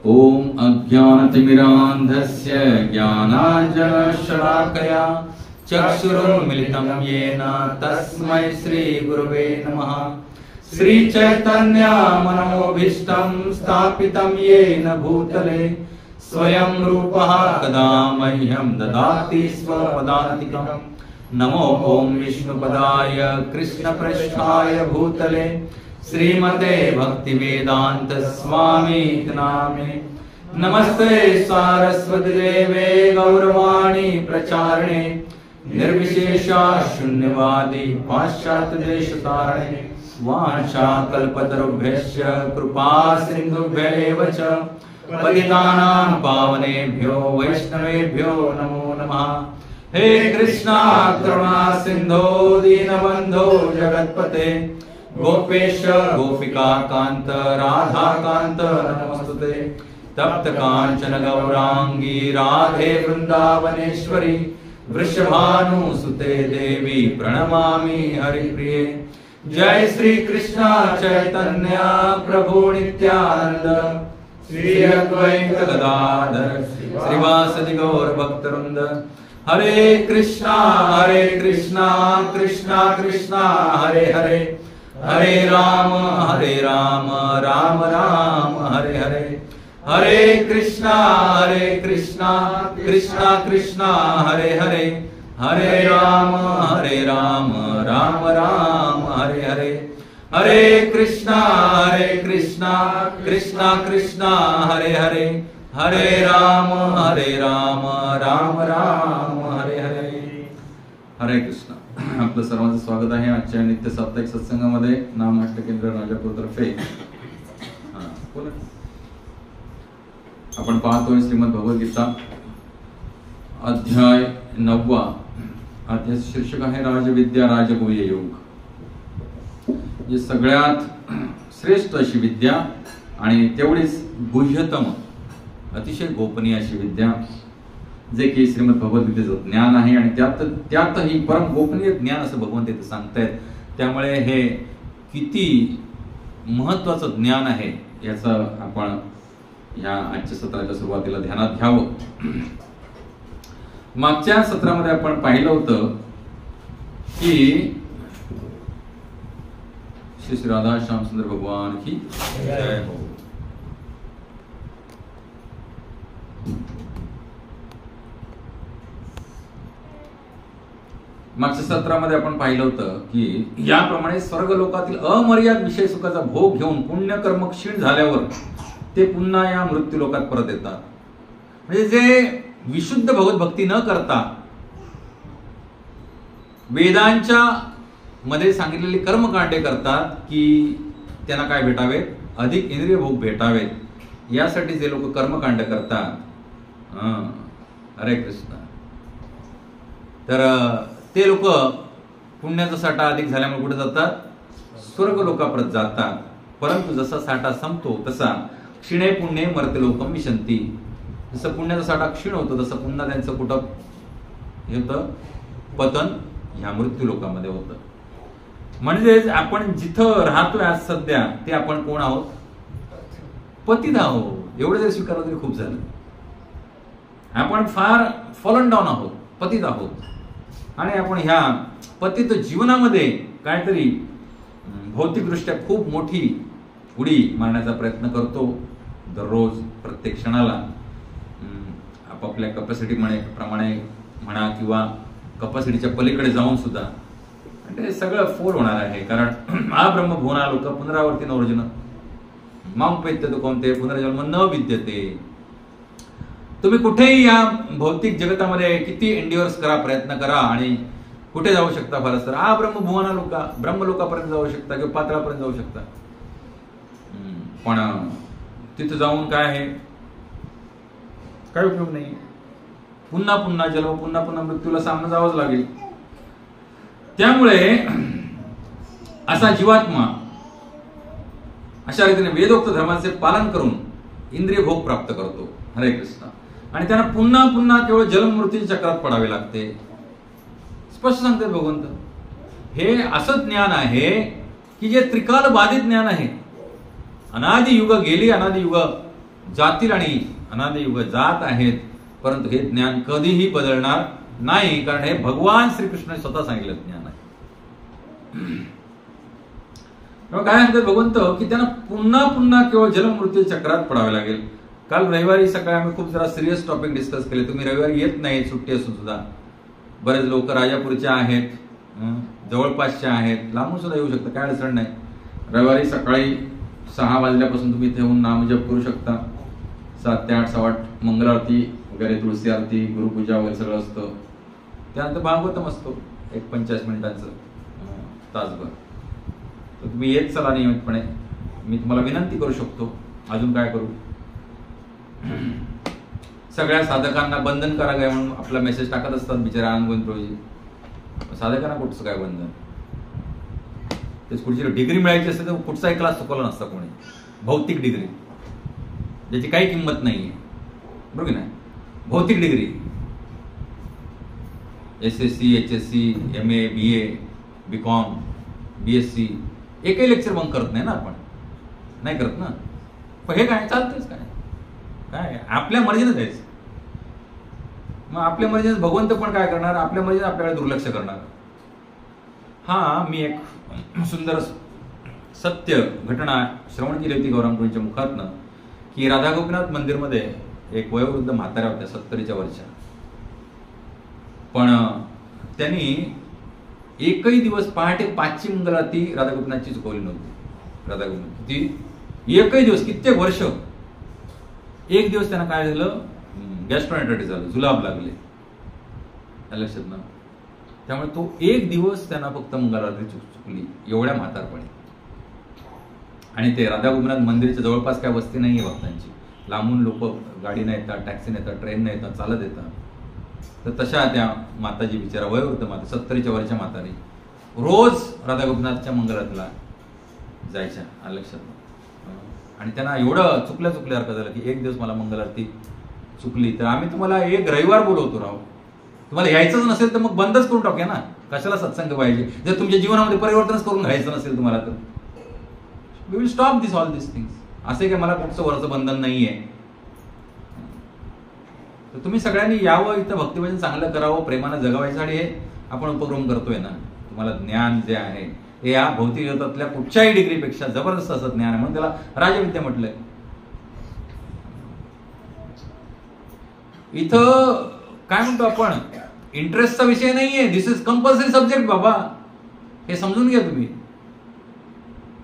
ओम अज्ञानतिमिरान्धस्य ज्ञानाञ्जनशलाकया चक्षुरुन्मिलितं येन तस्मै श्रीगुरवे नमः। श्रीचैतन्यमनोभीष्टं स्थापितं येन भूतले स्वयं रूपः कदा मह्यं ददाति स्वपदान्तिकम्। नमो ओम विष्णुपदाय कृष्णपृष्ठाय भूतले श्रीमते भक्तिवेदांत स्वामी नामे। नमस्ते सारस्वती देवे गौरवाणी प्रचारिणे निर्विशेषा शून्यवादी पाश्चात्य देशतारिणे। वाञ्छाकल्पतरुभ्यश्च कृपा सिन्धुभ्यैव च पतितानां पावनेभ्यो वैष्णवेभ्यो नमो नमः। हे कृष्णा करुणा सिंधो दीनबंधो जगत्पते गोपेश गोपिका कांत राधा कांत नमस्तुते। तप्त कांचन गौरांगी राधे वृंदावनेश्वरी वृषभानुसुते देवी प्रणमामि हरिप्रिये। जय श्री कृष्ण चैतन्य प्रभु नित्यानंद श्री अद्वैत गदाधर श्रीवासदि गौर भक्तवृंद। हरे कृष्णा कृष्णा कृष्णा हरे हरे हरे राम राम राम हरे हरे। हरे कृष्णा कृष्णा कृष्णा हरे हरे हरे राम राम राम हरे हरे। हरे कृष्णा कृष्णा कृष्णा हरे हरे हरे राम राम राम हरे हरे। हरे कृष्ण। आपलं सर्वांचं स्वागत आहे आजच्या नित्य साप्ताहिक सत्संगामध्ये नामनाट्य केंद्र राजापूर तर्फे। आपण पाहतोय श्रीमद भगवद्गीता अध्याय 9। अध्याय शीर्षक आहे राजविद्या राजगुह्य योग। जे सगळ्यात श्रेष्ठ अशी विद्या आणि तेवढीच गुह्यतम अतिशय गोपनीय अशी विद्या जे की श्रीमद भगवद्गीतेचं ज्ञान आहे आणि त्यातही परम गोपनीय ज्ञान असं भगवंत इथे सांगतायत। त्यामुळे हे किती महत्वाचं ज्ञान आहे याचं आपण या आजच्या सत्राच्या सुरुवातीला ध्यानात घ्यावं। मागच्या सत्रामध्ये आपण पाहिलं होतं की श्री राधा श्यामसुंदर भगवान की जय हो। मागच्या सत्रामध्ये आपण पाहिलं होतं की याप्रमाणे स्वर्ग लोकातील अमर्याद विषय सुखाचा भोग घेऊन पुण्यकर्म क्षीण झाल्यावर ते पुन्हा या मृत्यू लोकात परत येतात। म्हणजे जे विशुद्ध भगवत भक्ती न करता वेदांच्या मध्ये सांगितलेली कर्मकांडे करतात की त्यांना काय भेटावे, अधिक इंद्रिय भोग भेटावेत, यासाठी जे लोक कर्मकांड करतात। हरे कृष्ण। तर ते लोक पुण्याचा साठा अधिक झाल्यामुळे कुठे जातात, स्वर्ग लोकापर्यंत जातात। परंतु जसा साठा संपतो तसा क्षीणे पुण्ये मर्त्य लोकम विशंती। जसं पुण्याचा साठा क्षीण होतो तसं पुन्हा त्यांचं कुठं होतं, पतन ह्या मृत्यू लोकांमध्ये होतं। म्हणजेच आपण जिथं राहतोय आज सध्या ते आपण कोण आहोत, पतित आहोत। एवढं जरी स्वीकारलं तरी खूप झालं। आपण फार फॉलन डाऊन आहोत, पतित आहोत आणि आपण ह्या पतित जीवनामध्ये काहीतरी भौतिकदृष्ट्या खूप मोठी उडी मारण्याचा प्रयत्न करतो दररोज प्रत्येक क्षणाला। आपापल्या कपॅसिटी प्रमाणे म्हणा किंवा कपॅसिटीच्या पलीकडे जाऊन सुद्धा म्हणजे सगळं फोल होणार आहे। कारण आ ब्रह्म भुवना लोक पुनरावर्ती नवर्जन मां पेत्यते कोणते पुनर्जन्म न विद्यते। तुम्ही कुठेही या भौतिक जगतामध्ये किती एंड्युअर्स करा, प्रयत्न करा आणि कुठे जाऊ शकता फारच तर आ ब्रह्म भुवना लोका ब्रह्मलोकापर्यंत जाऊ शकता किंवा पाताळापर्यंत जाऊ शकता। पण तिथं जाऊन काय आहे, काय उपयोग नाही। पुन्हा पुन्हा जन्म, पुन्हा पुन्हा मृत्यूला सामना जावंच लागेल। त्यामुळे असा जीवात्मा अशा रीतीने वेदोक्त धर्माचे पालन करून इंद्रिय भोग प्राप्त करतो। हरे कृष्ण। आणि त्यांना पुन्हा पुन्हा केवळ जन्म मृत्यूच्या चक्रात पडावे लागते। स्पष्ट सांगते भगवंत। हे असं ज्ञान आहे की जे त्रिकाल बाधित ज्ञान आहे। अनादि युग गेली, अनादि युग जातील आणि अनादी युग जात आहेत, परंतु हे ज्ञान कधीही बदलणार नाही, कारण हे भगवान श्रीकृष्ण स्वतः सांगितलं ज्ञान आहे. काय म्हणतात भगवंत की त्यांना पुन्हा पुन्हा केवळ जन्ममृत्यू चक्रात पडावे लागेल. काल रविवारी सकाळी आम्ही खूप जरा सिरियस टॉपिक डिस्कस केले. तुम्ही रविवारी येत नाही, सुट्टी असून सुद्धा. बरेच लोक राजापूरच्या आहेत, जवळपासच्या आहेत, लांबून सुद्धा येऊ शकता, काय अडचण नाही. रविवारी सकाळी 6 वाजल्यापासून तुम्ही इथे येऊन नामजप करू शकता. 7 ते 8, 8:15 मंगल आरती वगैरे, तुळशी आरती, गुरुपूजा वगैरे सगळं असतं. त्यानंतर भागवतम असतो 45 मिनिटांचं, तासभर. तर तुम्ही येत चला नियमितपणे. मी तुम्हाला विनंती करू शकतो, अजून काय करू. सगळ्या साधकांना बंधन करा काय म्हणून आपला मेसेज टाकत असतात बिचारे आनंद रोजी. साधकांना कुठचं काय बंधन, तेच कुठची डिग्री मिळायची असते तर कुठचाही क्लास चुकवला नसता कोणी. भौतिक डिग्री ज्याची काही किंमत नाहीये, बरोबर नाही. भौतिक degree SSC, HSC, MA, BA, BCom, BSc एकही लेक्चर बंक करत नाही ना आपण, नाही करत ना. पण हे काय चालतंच काय, काय आपल्या मर्जीने जायचं. मग आपल्या मर्जीने भगवंत पण काय करणार, आपल्या मर्जीने आपल्याकडे दुर्लक्ष करणार. हा मी एक सुंदर सत्य घटना श्रवण केली होती गौरांगपूरच्या मुखातनं, की राधा गोपीनाथ मंदिरमध्ये एक वयोवृद्ध म्हाताऱ्या होत्या 70च्या वरच्या. पण त्यांनी एकही दिवस पहाटे 5ची मंगल आरती राधा गोपीनाथची चुकवली नव्हती. राधा गोपीनाथ ती एकही दिवस, कित्येक वर्ष. एक दिवस त्यांना काय झालं, गॅस्ट्रोएंटरायटिस झालं, जुलाब लागले लक्षात ना. त्यामुळे तो एक दिवस त्यांना फक्त मंगल आरती चुकली, एवढ्या म्हातारपणी. आणि ते राधा गोपीनाथ मंदिरच्या जवळपास काय वस्ती नाहीये भक्तांची. लांबून लोक गाडीने येतात, टॅक्सीने येतात, ट्रेनने येतात, चालत येतात. तर तशा त्या माताजी बिचारा वयोवृद्ध माता 70च्या वरच्या म्हातारी रोज राधा गोपीनाथच्या मंगलातला जायच्या, लक्षात. आणि त्यांना एवढं चुकल्यासारखं झालं की एक दिवस मला मंगल आरती चुकली तर आम्ही तुम्हाला एक रविवार बोलवतो राव. तुम्हाला यायचंच नसेल तर मग बंदच करून टाकूया ना. कशाला सत्संग पाहिजे जर तुमच्या जीवनामध्ये परिवर्तनच करून घ्यायचं नसेल तुम्हाला तर. We will stop this all this things. असे काय मला कुठचं वरचं बंधन नाहीये. तर तुम्ही सगळ्यांनी यावं, इथं भक्तिभजन चांगलं करावं, प्रेमानं जगवायसाठी हे आपण उपक्रम करतोय ना. तुम्हाला ज्ञान जे आहे हे या भौतिक जगतातल्या कुठच्याही डिग्रीपेक्षा जबरदस्त असं ज्ञान आहे, म्हणून त्याला राजविद्या म्हटलंय. इथं काय म्हणतो आपण, इंटरेस्टचा विषय नाहीये. दिस इज कंपल्सरी सब्जेक्ट बाबा, हे समजून घ्या तुम्ही.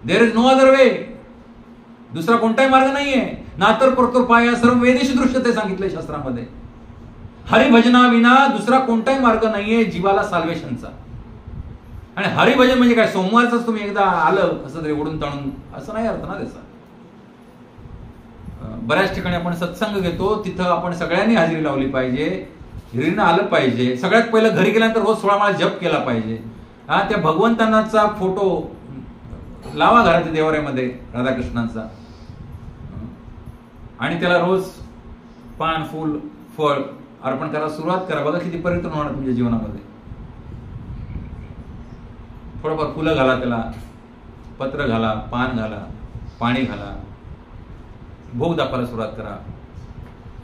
There is no other way. दुसरा कोणताही मार्ग नाहीये. नातर परतोर पाया सर्व वेदेश दृश्य ते सांगितलंय शास्त्रामध्ये. हरिभजना विना दुसरा कोणताही मार्ग नाहीये जीवाला साल्वेशनचा. आणि हरिभजन म्हणजे काय, सोमवारच तुम्ही एकदा आलं कसं तरी ओढून ताणून असं नाही अर्थ ना त्याचा. बऱ्याच ठिकाणी आपण सत्संग घेतो, तिथं आपण सगळ्यांनी हजेरी लावली पाहिजे, हिरीनं आलं पाहिजे. सगळ्यात पहिलं घरी गेल्यानंतर रोज 16 माळा जप केला पाहिजे. त्या भगवंतांचा फोटो लावा घराच्या देवाऱ्यामध्ये राधाकृष्णांचा, आणि त्याला रोज पान, फूल, फळ अर्पण करायला सुरुवात करा. बघा किती परिवर्तन होणार तुमच्या जीवनामध्ये. थोडंफार फुलं घाला, त्याला पत्र घाला, पान घाला, पाणी घाला, भोग दाखवायला सुरुवात करा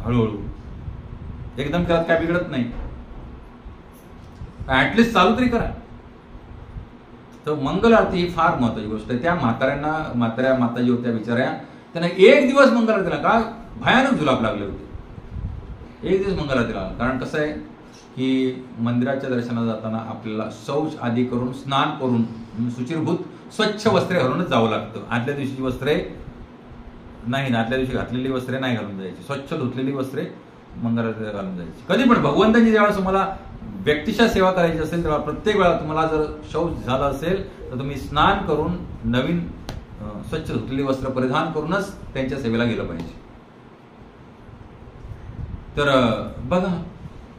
हळूहळू. एकदम करत काय बिघडत नाही, ऍटलिस्ट चालू तरी करा. तर मंगल आरती ही फार महत्वाची गोष्ट आहे. त्या म्हाताऱ्या माताजी होत्या बिचाऱ्या, त्यांना एक दिवस मंगल आरतीला काय भयानक जुलाब लागले होते. एक दिवस मंगल आरतीला. कारण कसं आहे की मंदिराच्या दर्शनाला जाताना आपल्याला शौच आदी करून, स्नान करून, सुचिरभूत स्वच्छ वस्त्रे घालूनच जावं लागतं. आदल्या दिवशीची वस्त्रे नाही, आदल्या दिवशी घातलेली वस्त्रे नाही घालून जायची. स्वच्छ धुतलेली वस्त्रे मंगल आरतीला घालून जायची. कधी पण भगवंतांची ज्यावेळेस तुम्हाला व्यक्तिशः सेवा करायची असेल तेव्हा प्रत्येक वेळा तुम्हाला जर शौच झाला असेल तर तुम्ही स्नान करून नवीन स्वच्छ धुतलेली वस्त्र परिधान करूनच त्यांच्या सेवेला गेलं पाहिजे. तर बघा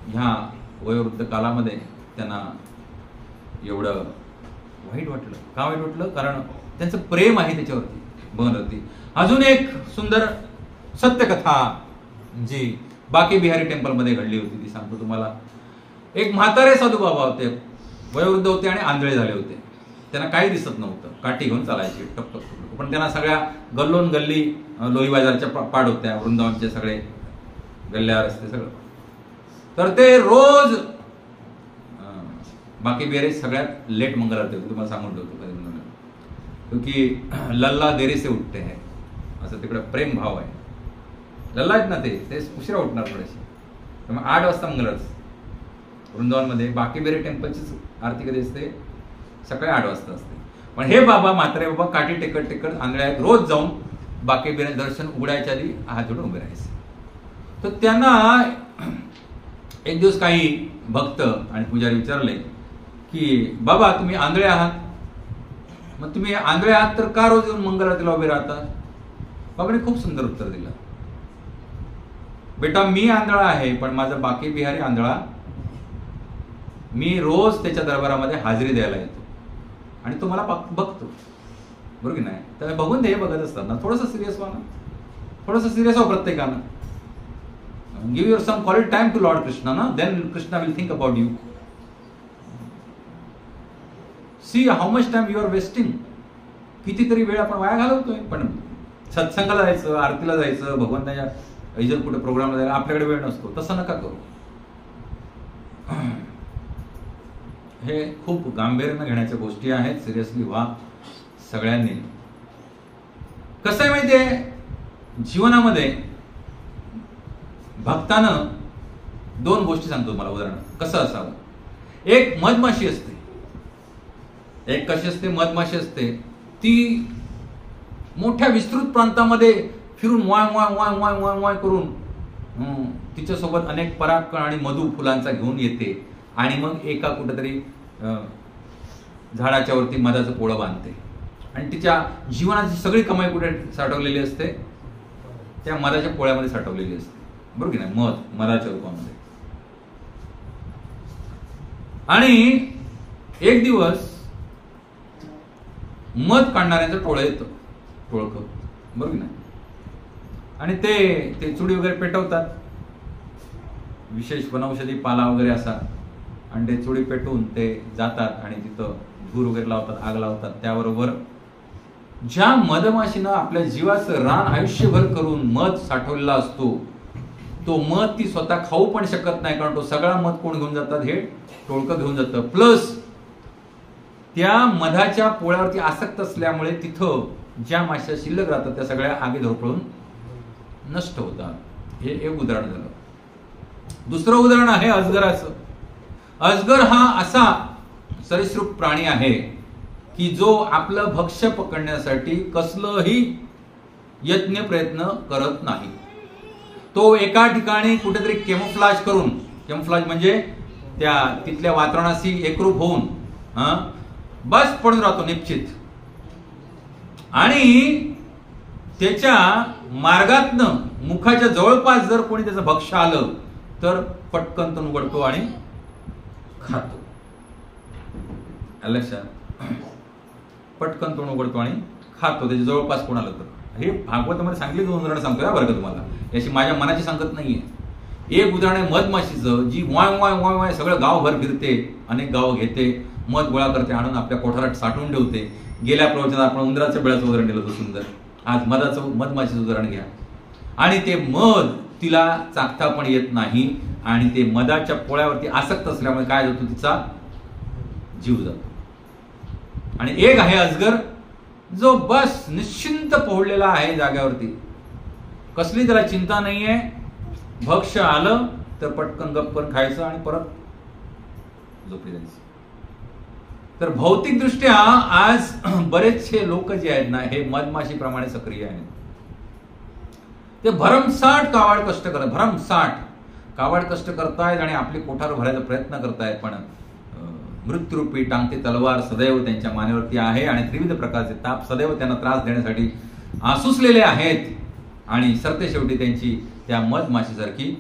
ह्या वयोवृद्ध कालामध्ये त्यांना एवढं वाईट वाटलं. का वाईट वाटलं? कारण त्यांचं प्रेम आहे त्याच्यावरती, भगवंतावरती. अजून एक सुंदर सत्यकथा जी बाकी बिहारी टेम्पल मध्ये घडली होती ती सांगतो तुम्हाला. एक म्हातारे साधू बाबा होते, वयोवृद्ध होते आणि आंधळे झाले होते. त्यांना काही दिसत नव्हतं, काठी घेऊन चालायची टप टप. पण त्यांना सगळ्या गल्लोन गल्ली लोही बाजारच्या पाड होत्या, वृंदावनचे सगळे गल्ल्या रस्ते सगळं. तर ते रोज बाकी बेरे सगळ्यात लेट मंगल आरती होती, तुम्हाला सांगून ठेवतो कधी म्हणून, क्योंकि लल्ला देरी से उठते है, असं तिकडे प्रेम भाव आहे. लल्ला आहेत ना ते उशिरा उठणार थोडेसे. त्यामुळे 8 वाजता मंगल आरती वृंदावनमध्ये. बाकी बेरे टेम्पलची आरती कधी असते? सकाळी 8 वाजता असते. पण हे बाबा म्हातारे बाबा काठी टेकत आंधळे आहेत, रोज जाऊन बाकी बेरे दर्शन उघडायच्या आधी हात जोडून उभे राहायचे. तर त्यांना एक दिवस काही भक्त आणि पुजारी विचारले की बाबा तुम्ही आंधळे आहात, मग तुम्ही आंधळे आहात तर का रोज येऊन मंगल आरतीला उभे राहतात? बाबाने खूप सुंदर उत्तर दिलं, बेटा मी आंधळा आहे पण माझा बाकी बिहारी आंधळा, मी रोज त्याच्या दरबारामध्ये हाजरी द्यायला येतो आणि तो मला बघतो, बरोबर की नाही? तर बघून ते बघत असताना थोडंसं सिरियस व्हा ना, थोडंसं सिरियस व्हा प्रत्येकानं. Give your some quality time to lord Krishna ना, then Krishna will think about you. See how much time you are wasting. कितीतरी वेळ आपण वाया घालवतोय. पण सत्संगाला जायचं, आरतीला जायचं, भगवंताच्या इतर कुठे प्रोग्रामला जायला आपल्याकडे वेळ नसतो. तसं नका करू. हे खूप गांभीर्याने घेण्याच्या गोष्टी आहेत. सिरियसली व्हा सगळ्यांनी. कसं आहे माहितीये, जीवनामध्ये भक्तानं 2 गोष्टी सांगतो मला उदाहरण कसं असावं. एक मधमाशी असते, एक कशी असते? मधमाशी असते ती मोठ्या विस्तृत प्रांतामध्ये फिरून Y Y Y Y Y Y करून तिच्यासोबत अनेक परागकण आणि मधू फुलांचा घेऊन येते आणि मग एका कुठेतरी झाडाच्या वरती मधाचं पोळं बांधते आणि तिच्या जीवनाची सगळी कमाई कुठे साठवलेली असते? त्या मधाच्या पोळ्यामध्ये साठवलेली असते, बरोबर की नाही? मधाच्या रूपामध्ये. आणि एक दिवस मध काढणाऱ्यांचं टोळं येतं, टोळकं, बरोबर की नाही? आणि ते चुडी वगैरे पेटवतात, विशेष वनौषधी पाला वगैरे असा, आणि ते चुडी पेटवून ते जातात आणि तिथं धूर वगैरे लावतात, आग लावतात. त्याबरोबर ज्या मधमाशीनं आपल्या जीवाचं रान आयुष्यभर करून मध साठवलेला असतो, तो मध ती स्वतः खाऊ पण शकत नाही, कारण तो सगळा मध कोण घेऊन जातात? हे टोळकं घेऊन जातं. प्लस त्या मधाच्या पोळ्यावरती आसक्त असल्यामुळे तिथं ज्या माश्या शिल्लक राहतात त्या सगळ्या आगीत होरपळून नष्ट होतात. हे एक उदाहरण झालं. दुसरं उदाहरण आहे अजगराचं. अजगर हा असा सरीसृप प्राणी आहे की जो आपलं भक्ष्य पकडण्यासाठी कसलंही यत्न प्रयत्न करत नाही. तो एका ठिकाणी कुठेतरी केमोफ्लाज करून, केमोफ्लाज म्हणजे त्या तिथल्या वातावरणाशी एकरूप होऊन बस पडून राहतो निश्चित. आणि त्याच्या मार्गातनं मुखाच्या जवळपास जर कोणी त्याचं भक्ष्य आलं तर पटकन तो उघडतो आणि खातो. लक्षात? पटकन तोंड उघडतो आणि खातो त्याच्या जवळपास कोण आलं तर. हे भागवतामध्ये सांगली 2 उदाहरणं सांगतोय बरं का तुम्हाला, याची माझ्या मनाची सांगत नाहीये. एक उदाहरण आहे मधमाशीचं, जी वाय वाय वाय वाय सगळं गावभर फिरते, अनेक गाव घेते, मध गोळा करते, आणून आपल्या कोठारात साठवून ठेवते. गेल्या प्रवचनात आपण उंदराच्या बिळाचं उदाहरण दिलं होतं सुंदर. आज मधमाशीचं उदाहरण घ्या. आणि ते मध तिला चाखता पण येत नाही आणि ते मधाच्या पोळ्यावरती आसक्त असल्यामुळे काय होतं? तिचा जीव जातो. आणि एक आहे अजगर, जो बस निश्चिंत पोहलेला आहे जाग्यावरती, कसली त्याला चिंता नाहीये. भक्ष्य आलं तर पटकन गप्पन खायचं आणि परत झोपी जायचं. तर भौतिक दृष्ट्या आज बरेचसे लोक जे आहेत ना, हे मधमाशीप्रमाणे सक्रिय आहेत. ते भरमसाठ कावाड कष्ट करत, भरमसाठ कावाड कष्ट करतायत आणि आपले कोठार भरायचा प्रयत्न करतायत. पण मृत्यूरूपी टांगती तलवार सदैव त्यांच्या मानेवरती आहे आणि त्रिविध प्रकारचे ताप सदैव त्यांना त्रास देण्यासाठी आसुसलेले आहेत. आणि सरते शेवटी त्यांची त्या मधमाशीसारखी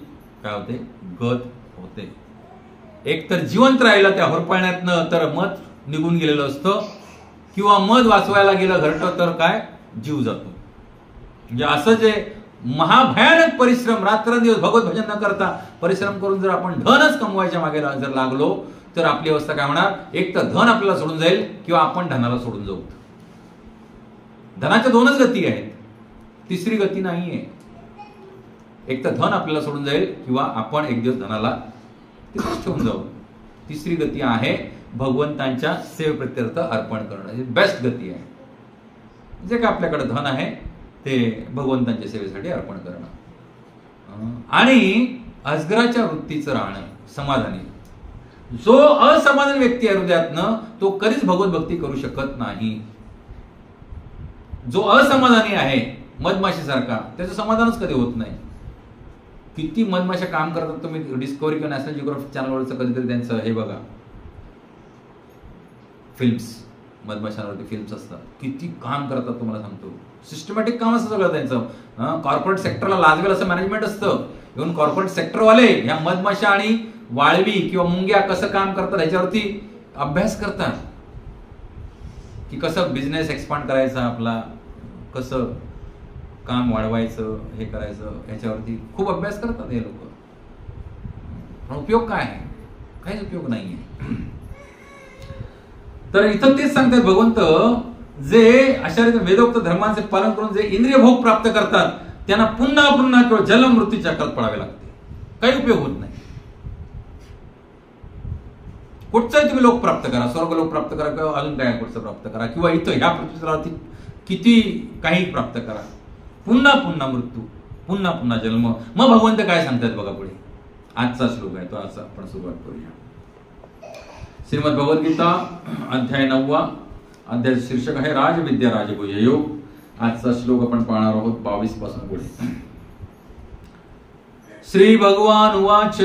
काय होते? गत होते. एक तर जिवंत राहिला त्या होरपळण्यातनं तर मध निघून गेलेलं असतं, किंवा मध वाचवायला गेलं घरटं तर काय? जीव जातो. म्हणजे असं जे महाभयानक परिश्रम, रात्रंदिवस भगवत भजन न करता परिश्रम करून जर आपण धनच कमवायच्या मागे जर लागलो तर आपली अवस्था काय होणार, एक तर धन आपल्याला सोडून जाईल किंवा आपण धनाला सोडून जाऊ. धनाच्या दोनच गती आहेत, तिसरी गती नाहीये. एक तर धन आपल्याला सोडून जाईल किंवा आपण एक दिवस धनाला तिथेच ठेवून जाऊ. तिसरी गती आहे भगवंतांच्या सेवेप्रत्यर्थ अर्पण करणं, ही बेस्ट गती आहे. जे काय आपल्याकडे धन आहे ते भगवंतांच्या सेवेसाठी अर्पण करणं. आणि अजगराच्या वृत्तीचं राहणं, समाधानी. जो असमाधानी व्यक्ती आहे हृदयातनं तो कधीच भगवत भक्ती करू शकत नाही. जो असमाधानी आहे मधमाशीसारखा, त्याचं समाधानच कधी होत नाही. किती मधमाशा काम करतात तुम्ही डिस्कव्हरी किंवा नॅशनल जिओग्राफिक चॅनलवरचं कधीतरी त्यांचं हे बघा, फिल्म्स, मधमाशांवरती फिल्म्स असतात, किती काम करतात तुम्हाला सांगतो. सिस्टमॅटिक काम असतं सगळं त्यांचं. कॉर्पोरेट सेक्टरला लाजवेल असं मॅनेजमेंट असतं. इव्हन कॉर्पोरेट सेक्टरवाले ह्या मधमाशा आणि वाळवी किंवा मुंग्या कसं काम करतात ह्याच्यावरती अभ्यास करतात, की कसं बिझनेस एक्सपांड करायचा आपला, कसं काम वाढवायचं, हे करायचं, ह्याच्यावरती खूप अभ्यास करतात हे लोक. पण उपयोग काय आहे? काहीच उपयोग नाहीये. तर इथं तेच सांगतात भगवंत, जे अशा रीती वेदोक्त धर्मांचे पालन करून जे इंद्रिय भोग प्राप्त करतात त्यांना पुन्हा पुन्हा किंवा जलमृत्यू चक्रात पडावे लागते. काही उपयोग होत नाही. कुठचाही तुम्ही लोक प्राप्त करा, स्वर्ग लोक प्राप्त करा किंवा अजून काय कुठचं प्राप्त करा, किंवा इथं ह्या पृथ्वीतलावरती किती काही प्राप्त करा, पुन्हा पुन्हा मृत्यू, पुन्हा पुन्हा जन्म. मग भगवंत काय सांगतात बघा पुढे. आजचा श्लोक आहे तो, आज आपण सुरुवात करूया. श्रीमद भगवद्गीता अध्याय 9, अध्याय शीर्षक आहे राजविद्या राजभुज योग. आजचा श्लोक आपण पाहणार आहोत 22 पासून पुढे. श्री भगवान उवाच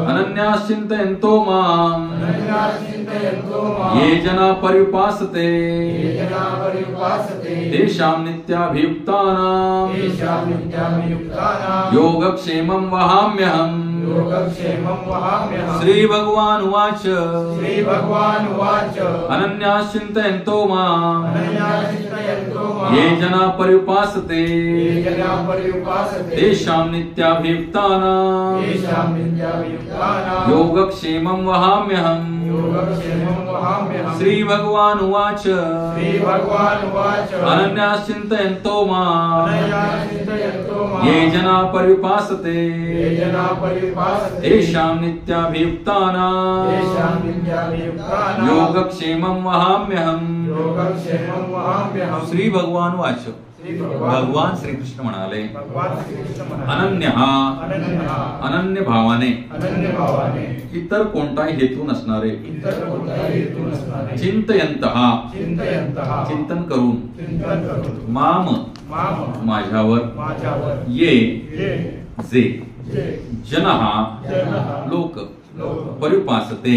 अनन्यास चिंतयन्तो माम् ये जना पर्युपासते तेषां नित्याभियुक्तानां योगक्षेमं वहाम्यहम्. श्री भगवान उवाच अनन्यास चिंतयन्तो माम् ये जना पर्युपासते तेषां नित्याभियुक्तानां योगक्षेमं वहाम्यहम्. श्री भगवान उवाच अनन्यास चिंतयन्तो माम् ये जना पर्युपासते तेषां नित्याभियुक्तानां योगक्षेमं वहाम्यहम्. श्री भगवान उवाच, भगवान श्री कृष्ण म्हणाले, अनन्य अनन्य भावाने इतर कोणताही हेतू नसणारे, चिंतयंतः चिंतन करून, माम माझ्यावर, ये जे जनः लोक, पर्युपासते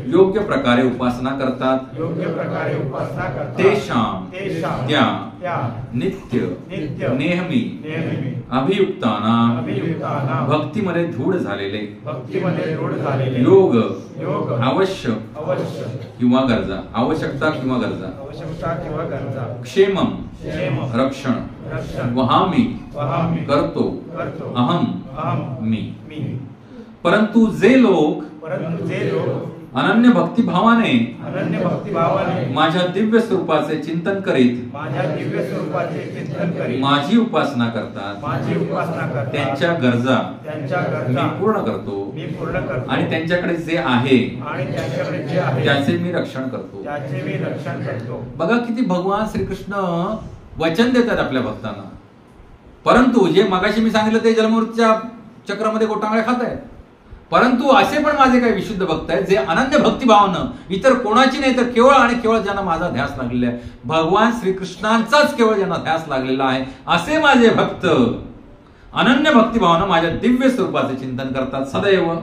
योग्य प्रकारे उपासना करतात, तेषां त्या नित्य नेहमी अभियुक्तानां भक्तीमध्ये दृढ झालेले, योग आवश्यक किंवा गरजा, आवश्यकता किंवा गरजा, क्षेमम रक्षण, वहामी करतो, अहम मी. परंतु जे लोक अनन्य भक्तिभावाने माझ्या दिव्य स्वरूपाचे चिंतन करीत माझी उपासना करतात, त्यांच्या गरजा मी पूर्ण करतो आणि त्यांच्याकडे जे आहे त्याचे मी रक्षण करतो. बघा किती भगवान श्रीकृष्ण वचन देतात आपल्या भक्तांना. परंतु जे मगाशी मी सांगितलं ते जलमृत्यूच्या चक्रामध्ये गोटांगळ्या खात आहेत. परंतु असे पण माझे काही विशुद्ध भक्त आहेत जे अनन्य भक्तिभावानं, इतर कोणाची नाही तर केवळ आणि केवळ ज्यांना माझा ध्यास लागलेला आहे, भगवान श्रीकृष्णांचाच केवळ ज्यांना ध्यास लागलेला आहे, असे माझे भक्त अनन्य भक्तिभावानं माझ्या दिव्य स्वरूपाचे चिंतन करतात, सदैव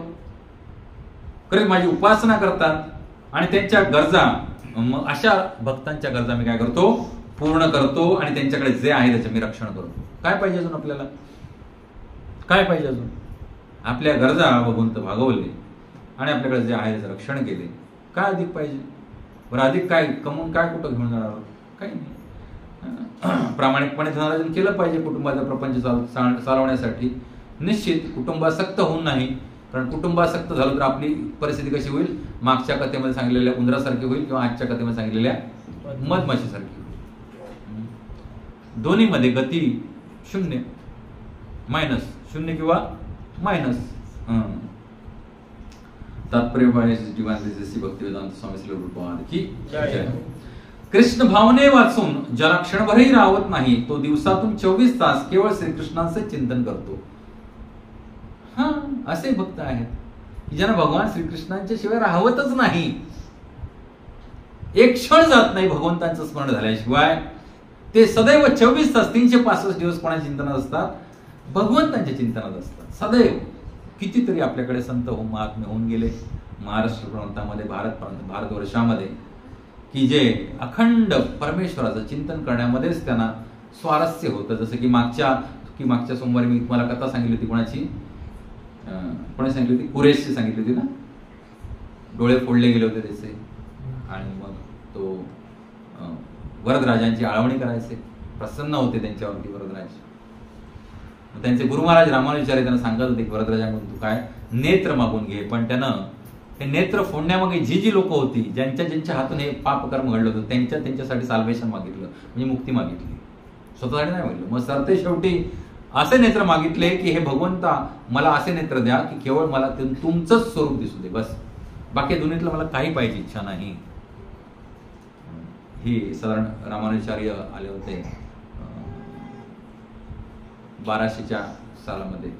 करीत माझी उपासना करतात आणि त्यांच्या गरजा, अशा भक्तांच्या गरजा मी काय करतो, पूर्ण करतो आणि त्यांच्याकडे जे आहे त्याचे मी रक्षण करतो. काय पाहिजे अजून आपल्याला? काय पाहिजे अजून? आपल्या गरजा भगवंत भागवले आणि आपल्याकडे जे आहे त्याचं रक्षण केले. काय अधिक पाहिजे बरं? अधिक काय कमवून काय कुठं घेऊन जाणार आहोत? काही नाही. प्रामाणिकपणे केलं पाहिजे कुटुंबाचा प्रपंच चालवण्यासाठी. निश्चित कुटुंबासक्त होऊन नाही कारण कुटुंबासक्त झालं तर आपली परिस्थिती कशी होईल, मागच्या कथेमध्ये सांगितलेल्या उंदरासारखी होईल किंवा आजच्या कथेमध्ये सांगितलेल्या मधमाशीसारखी होईल. दोन्हीमध्ये गती शून्य, मायनस शून्य किंवा मायनस. तात्पर्य भक्तिवेदांत स्वामी श्री रूपवाद की जय. कृष्ण भावने वाचून ज्याला क्षणभरही राहत नाही तो दिवसातून 24 तास केवळ श्रीकृष्णांचे चिंतन करतो. हा, असे भक्त आहेत ज्यांना भगवान श्रीकृष्णांच्या शिवाय राहवतच नाही. एक क्षण जात नाही भगवंतांचं स्मरण झाल्याशिवाय. ते सदैव 24 तास 365 दिवस कोणाच्या चिंतनात असतात, भगवंतांच्या चिंतनात असतात सदैव. कितीतरी आपल्याकडे संत महात्मे होऊन गेले महाराष्ट्र प्रांतामध्ये, भारतवर्षामध्ये, की जे अखंड परमेश्वराचं चिंतन करण्यामध्येच त्यांना स्वारस्य होतं. जसं की मागच्या सोमवारी मी तुम्हाला कथा सांगितली होती. कोणी सांगितली होती? कुरेशची सांगितली होती ना. डोळे फोडले गेले होते त्याचे आणि मग तो वरदराजांची आळवणी करायचे, प्रसन्न होते त्यांच्यावरती वरदराज. त्यांचे गुरु महाराज रामानुजाचार्य त्यांना सांगत होते की वरदराजांकडून तू काय नेत्र मागून घे. पण त्यानं हे नेत्र फोडण्यामागे जी लोक होती, ज्यांच्या हातून हे पापकर्म घडलं होतं, त्यांच्यासाठी साल्वेशन मागितलं, म्हणजे मुक्ती मागितली, स्वतःसाठी नाही मागितलं. मग सरते शेवटी असे नेत्र मागितले की हे भगवंता मला असे नेत्र द्या की केवळ मला तुमचंच स्वरूप दिसू दे, बस, बाकी दुनियेतलं मला काही पाहिजे इच्छा नाही. ही साधारण रामानुजाचार्य आले होते 1200च्या सालामध्ये,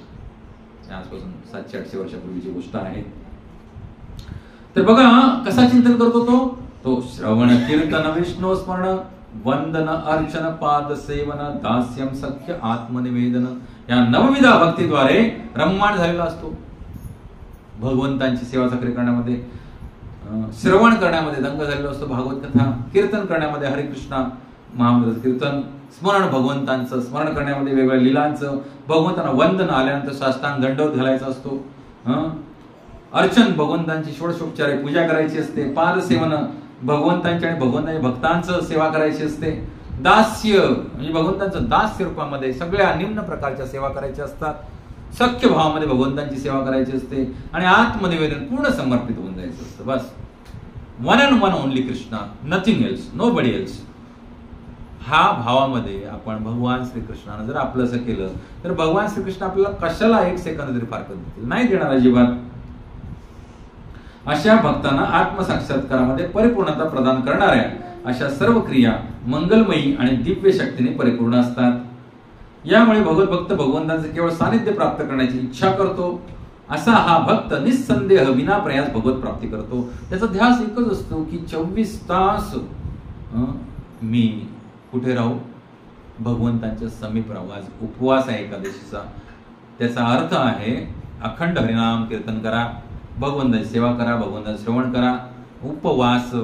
आजपासून 700-800 वर्षापूर्वीची गोष्ट आहे. तर बघा कसा चिंतन करतो तो श्रवण कीर्तन विष्णू स्मरण वंदन अर्चन पाद सेवन दास्यम सख्य आत्मनिवेदन या नवविधा भक्तीद्वारे रम्माण झालेला असतो. भगवंतांची सेवा सक्रिय करण्यामध्ये, श्रवण करण्यामध्ये दंग झालेला असतो भागवत कथा, कीर्तन करण्यामध्ये हरिकृष्ण महामंत्र कीर्तन, स्मरण भगवंतांचं स्मरण करण्यामध्ये वेगवेगळ्या लीलांचं, भगवंतांना वंदन आल्यानंतर साष्टांग दंडवत घालायचा असतो, अर्चन भगवंतांची षोडशोपचारे पूजा करायची असते, पाद सेवन भगवंतांच्या आणि भगवंतांच्या भक्तांचं सेवा करायची असते, दास्य म्हणजे भगवंतांचं दास्य रूपामध्ये सगळ्या निम्न प्रकारच्या सेवा करायच्या असतात, सख्य भावामध्ये भगवंतांची सेवा करायची असते आणि आत्मनिवेदन पूर्ण समर्पित होऊन जायचं असतं. बस, one and one only Krishna, nothing else, nobody else. हा भावामध्ये आपण भगवान श्रीकृष्णानं जर आपलं असं केलं तर भगवान श्रीकृष्ण आपल्याला कशाला 1 सेकंद तरी फारकत देतील, नाही देणार अजिबात. अशा भक्तांना आत्मसाक्षात्कारामध्ये परिपूर्णता प्रदान करणाऱ्या अशा सर्व क्रिया मंगलमयी आणि दिव्य शक्तीने परिपूर्ण असतात. यामुळे भगवत भक्त भगवंतांचे केवळ सानिध्य प्राप्त करण्याची इच्छा करतो. असा हा भक्त निस्संदेह विना प्रयास भगवत प्राप्ती करतो. त्याचा ध्यास एकच असतो की 24 तास मी कुठे राहू, भगवंतांच्या समीप राहू. आज उपवास आहे एकादशीचा, त्याचा अर्थ आहे अखंड हरिनाम कीर्तन करा, भगवंताची सेवा करा, भगवंताचं श्रवण करा. उपवास,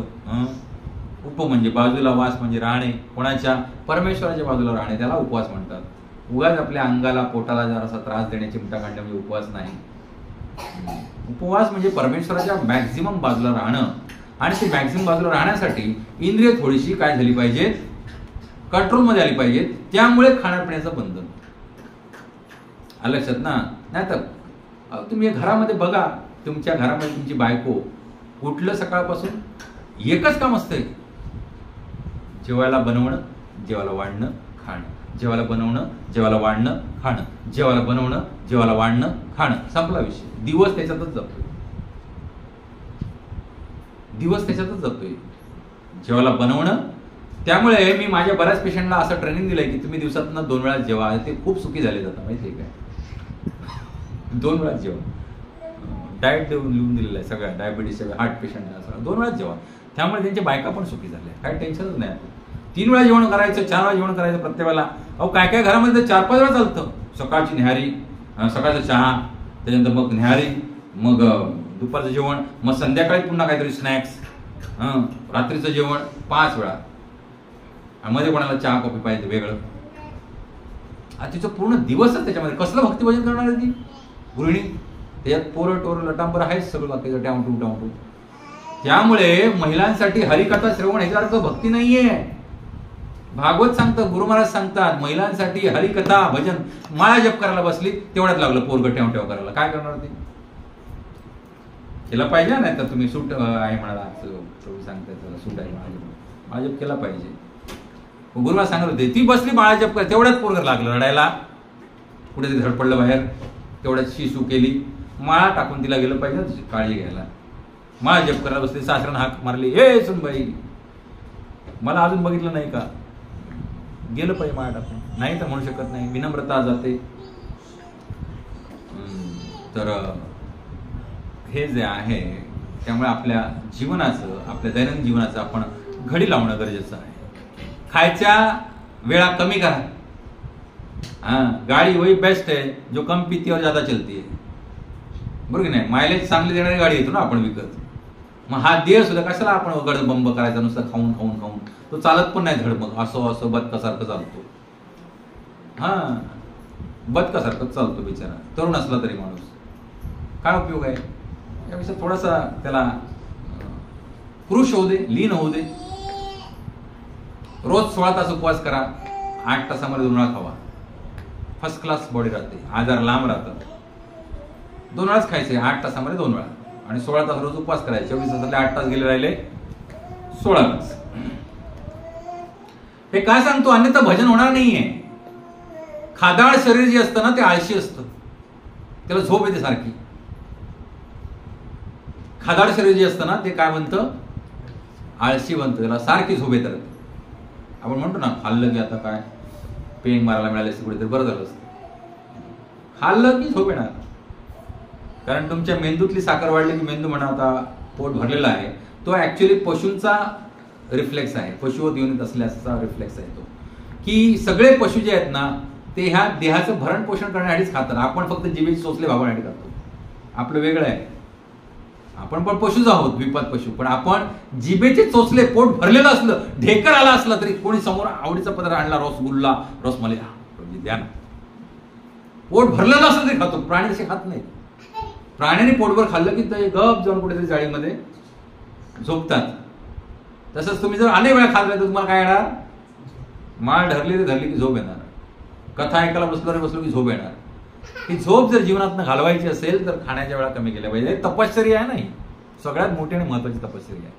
उप म्हणजे बाजूला, वास म्हणजे राहणे, कोणाच्या, परमेश्वराच्या बाजूला राहणे, त्याला उपवास म्हणतात. उगाच आपल्या अंगाला पोटाला जरासा त्रास देणे, चिमटा काढणे म्हणजे उपवास नाही. उपवास म्हणजे परमेश्वराच्या मॅक्झिमम बाजूला राहणं. आणि ते मॅक्झिमम बाजूला राहण्यासाठी इंद्रिय थोडीशी काय झाली पाहिजे, कंट्रोलमध्ये आली पाहिजे. त्यामुळे खाण्यापिण्याचं बंधन लक्षात ना. नाही तर तुम्ही घरामध्ये बघा, तुमच्या घरामध्ये तुमची बायको उठलं सकाळपासून एकच काम असतंय, जेवायला बनवणं, जेवायला वाढणं, खाणं, जेवायला बनवणं, जेवायला वाढणं, खाणं, जेवायला बनवणं, जेवायला वाढणं, खाणं, संपला विषय. दिवस त्याच्यातच जातोय, जेवायला बनवणं. त्यामुळे मी माझ्या बऱ्याच पेशंटला असं ट्रेनिंग दिलंय की तुम्ही दिवसातून 2 वेळा जेवा. ते खूप सुखी झाले जातात माहितीये काय, 2 वेळा जेवा. डाएट लिहून दिलेलं आहे सगळ्या डायबिटीसच्या हार्ट पेशंटला, सगळं 2 वेळा जेवा. त्यामुळे त्यांच्या बायका पण सुखी झाल्या, काय टेन्शनच नाही. 3 वेळा जेवण करायचं, 4 वेळा जेवण करायचं प्रत्येकाला. अहो काय काय घरामध्ये तर 4-5 वेळा चालतं. सकाळची न्याहारी, सकाळचा चहा, त्याच्यानंतर मग न्याहारी, मग दुपारचं जेवण, मग संध्याकाळी पुन्हा काहीतरी स्नॅक्स, रात्रीचं जेवण 5 वेळा. मध्ये कोणाला चहा कॉफी पाहिजे वेगळं. तिचं पूर्ण दिवसच त्याच्यामध्ये. कसलं भक्तिभजन करणार आहे ती गृहिणी, त्याच्यात पोरं टोरं लटांबर आहेच सगळं बाकीचं टामटू. त्यामुळे महिलांसाठी हरिकथा श्रवण ह्याच्यासारखं भक्ती नाहीये. भागवत सांगतात, गुरु महाराज सांगतात, महिलांसाठी हरिकथा भजन. माळा जप करायला बसली तेवढ्यात लागलं पोरगं ठेव करायला. काय करणार ती, केला पाहिजे. नाही तर तुम्ही सूट आहे म्हणाला, प्रभू सांगताय त्याला सूट आहे बाळा जप केला पाहिजे. गुरुमा सांगत होते ती बसली बाळा जप कर, तेवढ्याच पोरग लागलं रडायला, कुठेतरी धडपडलं बाहेर, तेवढ्यात शिसू केली, माळा टाकून तिला गेलं पाहिजे ना काळजी घ्यायला. माळा जप करायला बसली, सासऱ्यानं हाक मारली, ए सुनबाई मला अजून बघितलं नाही का, गेलं पाहिजे माळा टाकून. नाही तर म्हणू शकत नाही, विनम्रता जाते. तर हे जे आहे त्यामुळे आपल्या जीवनाचं, आपल्या दैनंदिन जीवनाचं आपण घडी लावणं गरजेचं आहे. खायच्या वेळा कमी करा. गाड़ी वही बेस्ट है जो कम पीती और ज्यादा चलती है, बरोबर की नाही. मायलेज चांगली देणारी गाडी येतो ना आपण विकत. मग हा देह सुद्धा कशाला आपण गडबंब करायचा नुसतं खाऊन खाऊन खाऊन, तो चालत पण नाही धड, मग असं असं बदकासारखं चालतो. बदकासारखं चालतो बिचारा, तरुण असला तरी माणूस. काय उपयोग आहे यापेक्षा थोडासा त्याला पुरुष होऊ दे, लीन होऊ दे. रोज 16 तास उपवास करा, 8 तासामध्ये 2 वेळा खावा, फर्स्ट क्लास बॉडी राहते, आजार लांब राहतात. 2 वेळाच खायचे, 8 तासामध्ये 2 वेळा, आणि 16 तास रोज उपवास करायचे. 24 तासातले 8 तास गेले, राहिले 16 तास. हे काय सांगतो, अन्यथा भजन होणार नाहीये. खादाड शरीर जे असतं ना ते आळशी असतं, त्याला झोप येते सारखी. खादाड शरीर जे असतं ना ते काय बनतं, आळशी बनतं, त्याला सारखी झोप येत राहते. आपण म्हणतो ना खाल्लं की आता काय पेंग मारायला मिळाले असते कुठेतरी बरं झालं असतं. खाल्लं की झोप येणार, कारण तुमच्या मेंदूतली साखर वाढली की मेंदू म्हणा आता पोट भरलेला आहे. तो ऍक्च्युअली पशूंचा रिफ्लेक्स आहे, पशुवत युनिट असल्याचा रिफ्लेक्स आहे तो, की सगळे पशु जे आहेत ना ते ह्या देहाचं भरण पोषण करण्यासाठीच खातात. आपण फक्त जिभेचे चोचले भागवण्यासाठी करतो, आपलं वेगळं आहे. आपण पण पशुच आहोत, द्विपाद पशु, पण आपण जिभेचे चोचले, पोट भरलेलं असलं, ढेकर आला असला तरी कोणी समोर आवडीचा पदार्थ आणला, रसगुल्ला रसमलाई द्या ना, पोट भरलेलं असलं तरी खातो. प्राणी तसे खात नाही. प्राण्याने पोटभर खाल्लं की ते गप जाऊन कुठेतरी जाळीमध्ये झोपतात. तसंच तुम्ही जर अनेक वेळा खाल्लं तर तुम्हाला काय येणार, माळ धरली की झोप येणार, कथा ऐकायला बसलो की झोप येणार. ही झोप जर जीवनात घालवायची असेल तर खाण्याच्या वेळा कमी केल्या पाहिजे. तपश्चर्या आहे, नाही सगळ्यात मोठी आणि महत्वाची तपश्चर्या आहे.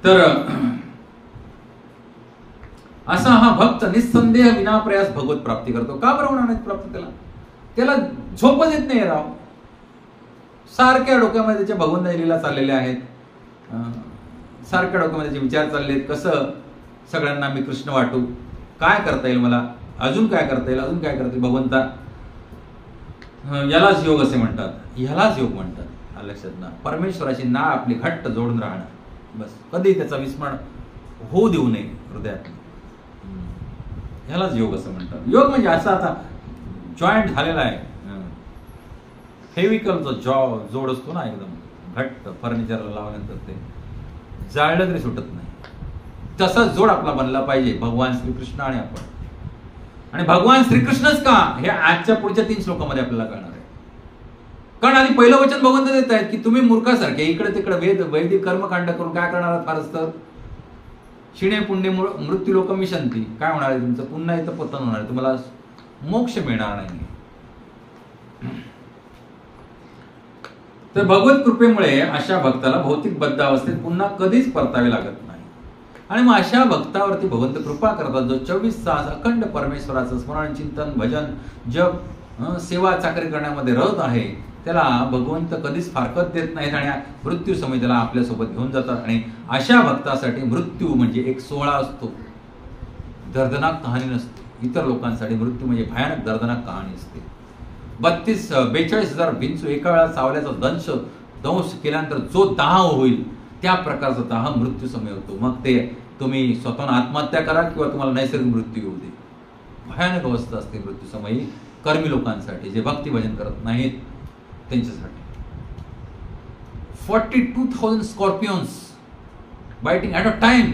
तर असा हा भक्त निस्संदेह विनाप्रयास भगवत प्राप्ती करतो. का बरं होणार नाही प्राप्त त्याला झोपच येत नाही राव. सारख्या डोक्यामध्ये त्याच्या भगवंताच्या लीला चाललेल्या आहेत, सारख्या डोक्यामध्ये त्याचे विचार चालले आहेत. कसं सगळ्यांना मी कृष्ण वाटू, काय करता येईल मला, अजून काय करता येईल, अजून काय करता येईल भगवंता. यालाच योग असे म्हणतात, ह्यालाच योग म्हणतात. लक्षात ना, परमेश्वराची नाळ आपली घट्ट जोडून राहणं, बस. कधी त्याचा विस्मरण होऊ देऊ नये हृदयात. ह्यालाच योग असं म्हणतात. योग म्हणजे असा आता जॉईंट झालेला आहे, फेविकलचा जोड असतो ना एकदम घट्ट, फर्निचरला लावल्यानंतर ते जाळलं तरी सुटत नाही, तसाच जोड आपला बनला पाहिजे भगवान श्रीकृष्ण आणि आपण. आणि भगवान श्रीकृष्णच का हे आजच्या पुढच्या 3 श्लोकामध्ये आपल्याला कळणार आहे. कारण आधी पहिलं वचन भगवंत देत आहेत की तुम्ही मूर्खासारखे इकडे तिकडे वैदिक कर्मकांड करून काय करणार आहात, फारच तर क्षीणे पुण्य मृत्यू लोकं विशंती. काय होणार आहे तुमचं, पुन्हा इथं पतन होणार आहे, तुम्हाला मोक्ष मिळणार नाही. तर भगवत कृपेमुळे अशा भक्ताला भौतिक बद्ध अवस्थेत पुन्हा कधीच परतावे लागत नाही. आणि मग अशा भक्तावरती भगवंत कृपा करतात जो 24 तास अखंड परमेश्वराचं स्मरण, चिंतन, भजन, जप, सेवा चाकरी करण्यामध्ये रत आहे. त्याला भगवंत कधीच फारकत देत नाहीत आणि मृत्यू समय त्याला आपल्यासोबत घेऊन जातात. आणि अशा भक्तासाठी मृत्यू म्हणजे एक सोहळा असतो, दर्दनाक कहाणी नसते. इतर लोकांसाठी मृत्यू म्हणजे भयानक दर्दनाक कहाणी असते. 42,000 भिंचू एका वेळा चावल्याचा दंश केल्यानंतर जो दाह होईल त्या प्रकारचा दाह मृत्यू समय होतो. मग ते तुम्ही स्वतःहून आत्महत्या करा किंवा तुम्हाला नैसर्गिक मृत्यू येऊ दे, भयानक अवस्था असते मृत्यू समयी कर्मी लोकांसाठी, जे भक्ती भजन करत नाहीत त्यांच्यासाठी. 42,000 scorpions biting at a time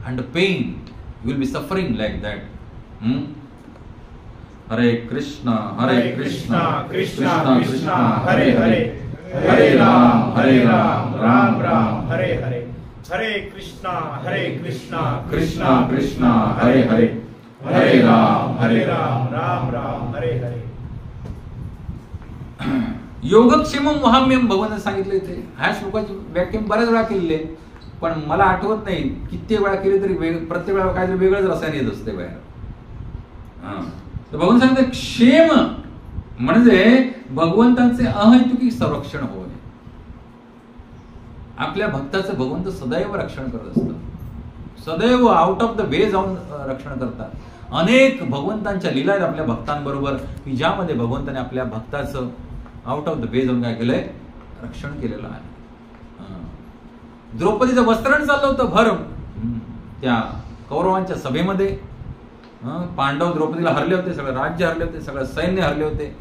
and the pain you will be suffering like that. हरे कृष्णा कृष्णा कृष्णा हरे हरे, हरे राम राम राम हरे हरे. हरे कृष्णा कृष्णा कृष्णा हरे हरे, हरे राम राम राम हरे हरे. योगक्षेमम वहाम्यम भगवंताने सांगितले ते. ह्या श्लोकाची व्याख्या बऱ्याच वेळा केलेली आहे, पण मला आठवत नाही किती वेळा केली तरी प्रत्येक वेळा काहीतरी वेगळंच रसायन येत असते बाहेर. तर भगवंत सांगते क्षेम म्हणजे भगवंतांचे अहैतुकी संरक्षण होणे. आपल्या भक्ताचं भगवंत सदैव रक्षण करत असतात, सदैव आउट ऑफ द वे जाऊन रक्षण करतात. अनेक भगवंतांच्या लीला आहेत आपल्या भक्तांबरोबर की ज्यामध्ये भगवंताने आपल्या भक्ताचं आउट ऑफ द वे जाऊन काय केलंय, रक्षण केलेलं आहे. द्रौपदीचं वस्त्रण चाललं होतं भर त्या कौरवांच्या सभेमध्ये. पांडव द्रौपदीला हरले होते, सगळं राज्य हरले होते, सगळं सैन्य हरले होते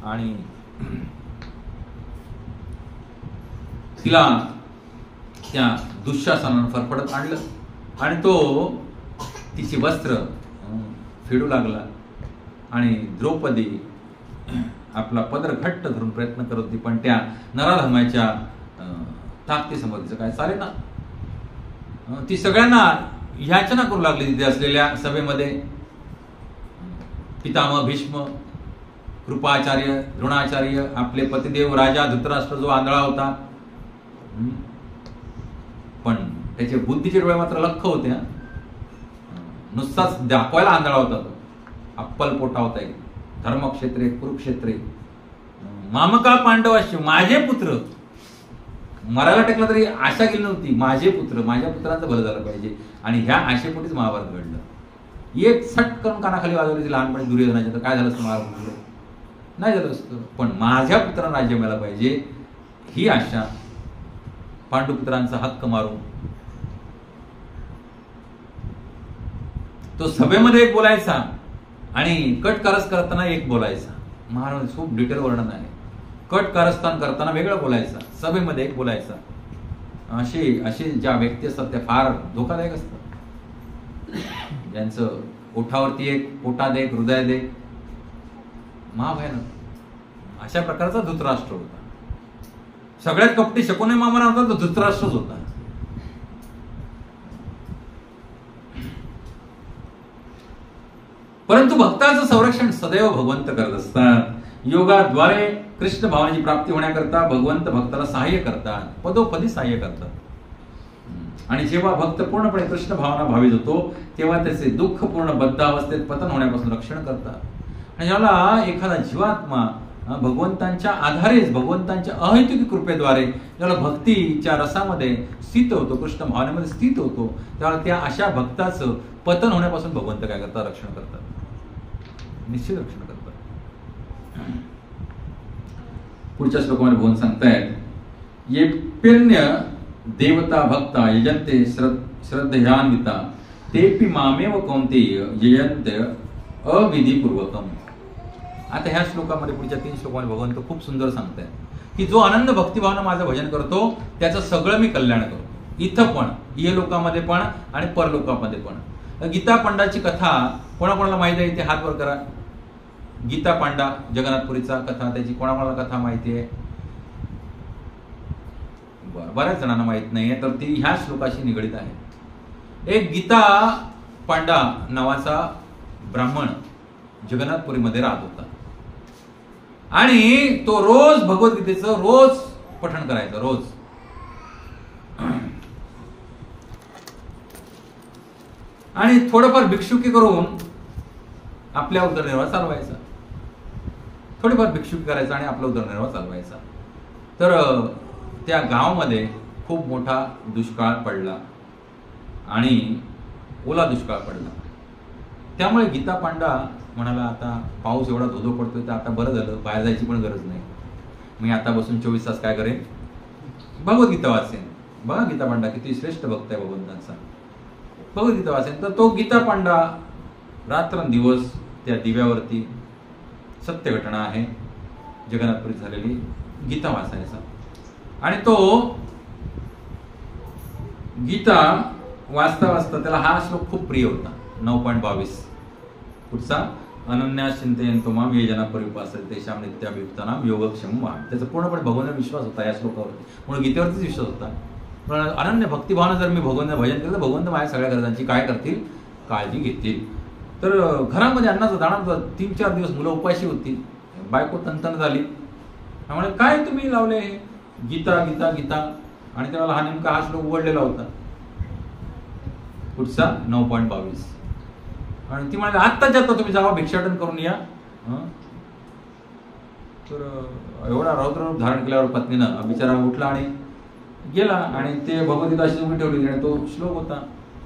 आणि तिला त्या दुःशासनानं फरफडत आणलं आणि तो तिची वस्त्र फेडू लागला आणि द्रौपदी आपला पदर घट्ट धरून प्रयत्न करत होती, पण त्या नराधमाच्या ताकदीसमोर तिचं काय चालेल ना. ती सगळ्यांना याचना करू लागली तिथे असलेल्या सभेमध्ये. पितामह भीष्म, कृपाचार्य, द्रोणाचार्य, आपले पतिदेव राजा धृतराष्ट्र जो आंधळा होता, पण त्याचे बुद्धीचे डोळे मात्र लख्ख होते. नुसताच दाखवायला आंधळा होता तो, अप्पल पोटा होता. एक धर्मक्षेत्रे कुरुक्षेत्रे मामका पांडवाशी, माझे पुत्र. मरायला टेकला तरी आशा केली नव्हती, माझे पुत्र, माझ्या पुत्रांचं भलं झालं पाहिजे. आणि ह्या आशेपोटीच महाभारत घडलं. एक सट करून कानाखाली वाजवली लहानपणी दुर्योधनाच्या, तर काय झालं असतं महाभारत? नाही झालं असतं. पण माझ्या पुत्रांना राज्य मिळालं पाहिजे ही आशा, पांडुपुत्रांचा हक्क मारून तो सभेमध्ये एक बोलायचा आणि कट कारस्थान करताना एक बोलायचा. महाराज खूप डिटेल वर्णन आहे. कट कारस्थान करताना वेगळं बोलायचा, सभेमध्ये एक बोलायचा. असे ज्या व्यक्ती असतात त्या फार धोकादायक असतात. ज्यांचं ओठावरती एक, पोटात एक, हृदयात एक, महाभयानक. अशा प्रकारचा धृतराष्ट्र होता. सगळ्यात कपटी शकुनी मामा होता तो धृतराष्ट्रच होता. परंतु भक्ताचं संरक्षण सदैव भगवंत करत असतात. योगाद्वारे कृष्ण भावनेची प्राप्ती होण्याकरता भगवंत भक्ताला सहाय्य करतात, पदोपदी सहाय्य करतात. आणि जेव्हा भक्त पूर्णपणे कृष्ण भावना भावित होतो तेव्हा त्याचे दुःख पूर्ण बद्ध अवस्थेत पतन होण्यापासून रक्षण करतात. आणि ज्याला एखादा जीवात्मा भगवंतांच्या आधारेच, भगवंतांच्या अहैतुकी कृपेद्वारे ज्याला भक्तीच्या रसामध्ये स्थित होतो, कृष्ण भावनेमध्ये स्थित होतो, त्यावेळेला त्या अशा भक्ताचं पतन होण्यापासून भगवंत काय करतात, रक्षण करतात, निश्चित रक्षण करतात. पुढच्या श्लोकामध्ये भगवान सांगतायत, येप्यन्य देवता भक्ता यजन्ते श्रद्धयान्विता तेपि मामेव कौन्तेय यजन्ते अविधिपूर्वकम. आता ह्या श्लोकामध्ये, पुढच्या 3 श्लोकामध्ये भगवंत खूप सुंदर सांगतायत की जो आनंद भक्तिभावना माझं भजन करतो त्याचं सगळं मी कल्याण करतो, इथं पण, ये लोकामध्ये पण आणि परलोकामध्ये पण. गीता पांडाची कथा कोणाकोणाला माहिती आहे? इथे हात वर करा. गीता पांडा जगन्नाथपुरीचा कथा, त्याची कोणाकोणाला कथा माहिती आहे? बऱ्याच जणांना माहित नाहीये, तर ती ह्या श्लोकाशी निगडित आहे. एक गीता पांडा नावाचा ब्राह्मण जगन्नाथपुरीमध्ये राहत होता आणि तो रोज भगवद्गीतेचं रोज पठण करायचा, रोज. आणि थोडंफार भिक्षुकी करून आपल्या उदरनिर्वाह चालवायचा. थोडीफार भिक्षुकी करायचा आणि आपला उदरनिर्वाह चालवायचा. तर त्या गावामध्ये खूप मोठा दुष्काळ पडला आणि ओला दुष्काळ पडला. त्यामुळे गीता पांडा म्हणाला, आता पाऊस एवढा धोधो पडतोय तर आता बरं झालं, बाहेर जायची पण गरज नाही, मी आता बसून 24 तास काय करेन, भगवद्गीता वाचेन. बघा गीता पांडा किती श्रेष्ठ भक्त आहे भगवंतांचा, भगवद्गीता वाचेन. तर तो गीता पांडा रात्रंदिवस त्या दिव्यावरती, सत्य घटना आहे जगन्नाथपुरीत झालेली, गीता वाचायचा. आणि तो गीता वाचता वाचता त्याला हा श्लोक खूप प्रिय होता, 9.22 पुढचा, अनन्या चिंतयन्तो माम ये जना परिपासते तेषां नित्याभियुक्तानां योगक्षेमम् वहाम्यहम्. त्याचा पूर्णपणे भगवंतावर विश्वास होता या श्लोकावरती, म्हणून गीतेवरतीच विश्वास होता. पण अनन्य भक्तिभावना जर मी भगवंताचं भजन केलं तर भगवंत माझ्या सगळ्या गरजांची काय करतील, काळजी घेतील. तर घरामध्ये अन्नाचा दाणा, 3-4 दिवस मुलं उपाशी होती, बायको तंतन झाली, त्यामुळे काय तुम्ही लावले हे गीता गीता गीता, आणि त्यावेळेला हा नेमका हा श्लोक उघडलेला होता पुढचा 9.22. आणि ती म्हणाली आत्ताच्या आत्ता तुम्ही जावा भिक्षाटन करून या. तर एवढा रौद्र धारण केल्यावर पत्नीनं बिचारा उठला आणि गेला, आणि ते भगवद्गीता अशी उभी ठेवली आणि तो श्लोक होता.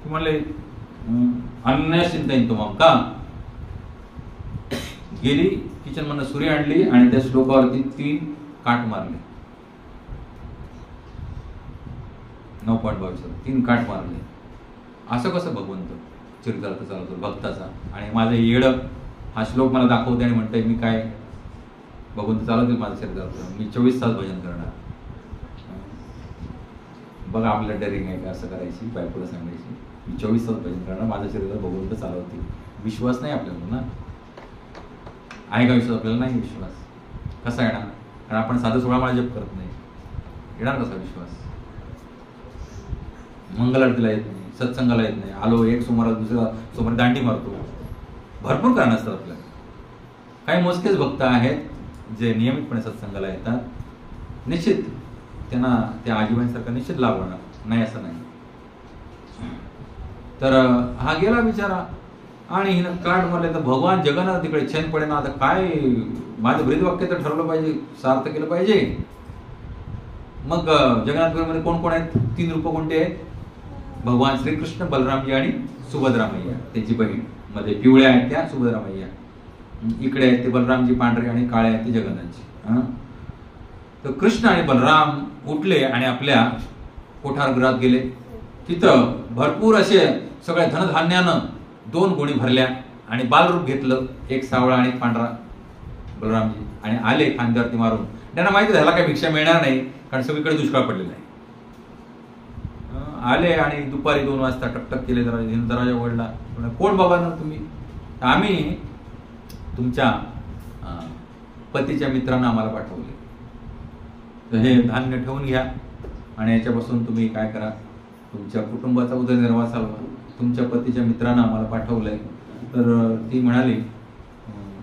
ते म्हणले अन्य चिंतन तुम्हाला का गेली किचन मधनं सुरी आणली आणि त्या श्लोकावरती 3 काठ मारले. 9.22 3 काठ मारले. असं कसं भगवंत चरितार्थ चालवतो भक्ताचा, आणि माझं येड हा श्लोक मला दाखवते आणि म्हणतंय मी काय भगवंत चालवतील माझं चरितार्थ, मी 24 तास भजन करणार. बघा आपल्याला डेअरिंग आहे का असं करायची, बायकोला सांगायची मी 24 तास भजन करणार, माझं चरित्र भगवंत चालवतील. विश्वास नाही आपल्याला ना, आहे का विश्वास? आपल्याला नाही विश्वास. कसा येणार? कारण आपण साधं 16 माळा जप करत नाही, येणार कसा विश्वास? मंगलारतीला येत नाही, सत्संगाला येत नाही, आलो एक सोमवार दुसऱ्या सोमवार दांडी मारतो. भरपूर कारण असतात आपल्याला. काही मोजकेच भक्त आहेत जे नियमितपणे सत्संगाला येतात, निश्चित त्यांना त्या आजीबाईंसारखा निश्चित लाभ होणार नाही असं नाही. तर हा गेला बिचारा आणि हिनं काठ मारले. तर भगवान जगन्नाथ तिकडे चैन पडे ना, आता काय माझं ब्रीदवाक्य तर ठरवलं पाहिजे, सार्थ केलं पाहिजे. मग जगन्नाथपुरीमध्ये कोण कोण आहेत? 3 रूप कोणते आहेत? भगवान श्रीकृष्ण, बलरामजी आणि सुभद्रामय्या त्याची बहीण. मध्ये पिवळ्या आहेत त्या सुभद्रामय्या, इकडे आहेत ते बलरामजी पांढरे आणि काळे आहेत ते जगन्नाथजी. तर कृष्ण आणि बलराम उठले आणि आपल्या कोठारगृहात गेले. तिथं भरपूर असे सगळ्या धनधान्यानं 2 गोणी भरल्या आणि बालरूप घेतलं, एक सावळा आणि पांढरा बलरामजी, आणि आले खांद्यावरती मारून. त्यांना माहिती झाला काही भिक्षा मिळणार नाही कारण सगळीकडे दुष्काळ पडलेला आहे. आले आणि दुपारी 2 वाजता टकटक केले, दरवाजा उघडला. कोण बाबा ना तुम्ही? आम्ही तुमच्या पतीच्या मित्रांना आम्हाला पाठवले, तर हे धान्य ठेवून घ्या आणि याच्यापासून तुम्ही काय करा, तुमच्या कुटुंबाचा उदरनिर्वाह चालवा. तुमच्या पतीच्या मित्रांना आम्हाला पाठवलंय. तर ती म्हणाली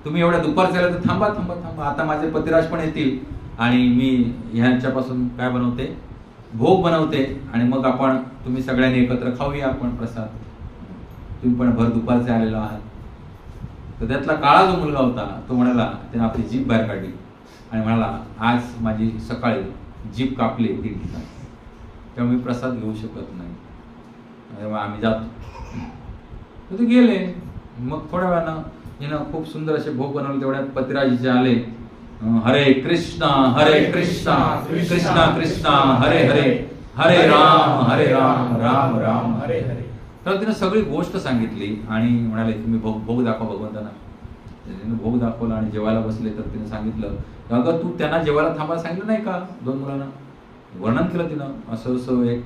तुम्ही एवढ्या दुपारच्या आल्या तर थांबा थांबा थांबा, आता माझे पतिराज पण येतील आणि मी ह्यांच्यापासून काय बनवते, भोग बनवते, आणि मग आपण तुम्ही सगळ्यांनी एकत्र खाऊया आपण प्रसाद. तुम्ही पण भर दुपारचे आलेला आहात. तर त्यातला काळा जो मुलगा होता तो म्हणाला, त्याने आपली जीभ बाहेर काढली आणि म्हणाला आज माझी सकाळी जीभ कापली 3 ठिकाणी, त्यामुळे मी प्रसाद घेऊ शकत नाही, तेव्हा आम्ही जातो. तर ते गेले. मग थोड्या वेळानं हिनं खूप सुंदर असे भोग बनवले. तेवढ्यात पतिराजीचे आले, हरे कृष्णा कृष्णा कृष्णा हरे हरे, हरे राम राम राम हरे हरे. तर तिने सगळी गोष्ट सांगितली आणि म्हणाले तुम्ही भोग दाखवा भगवंतांना. तिने भोग दाखवला आणि जेवायला बसले. तर तिने सांगितलं अगं तू त्यांना जेवायला थांबायला सांगितलं नाही का 2 मुलांना? वर्णन केलं तिनं. असं असं एक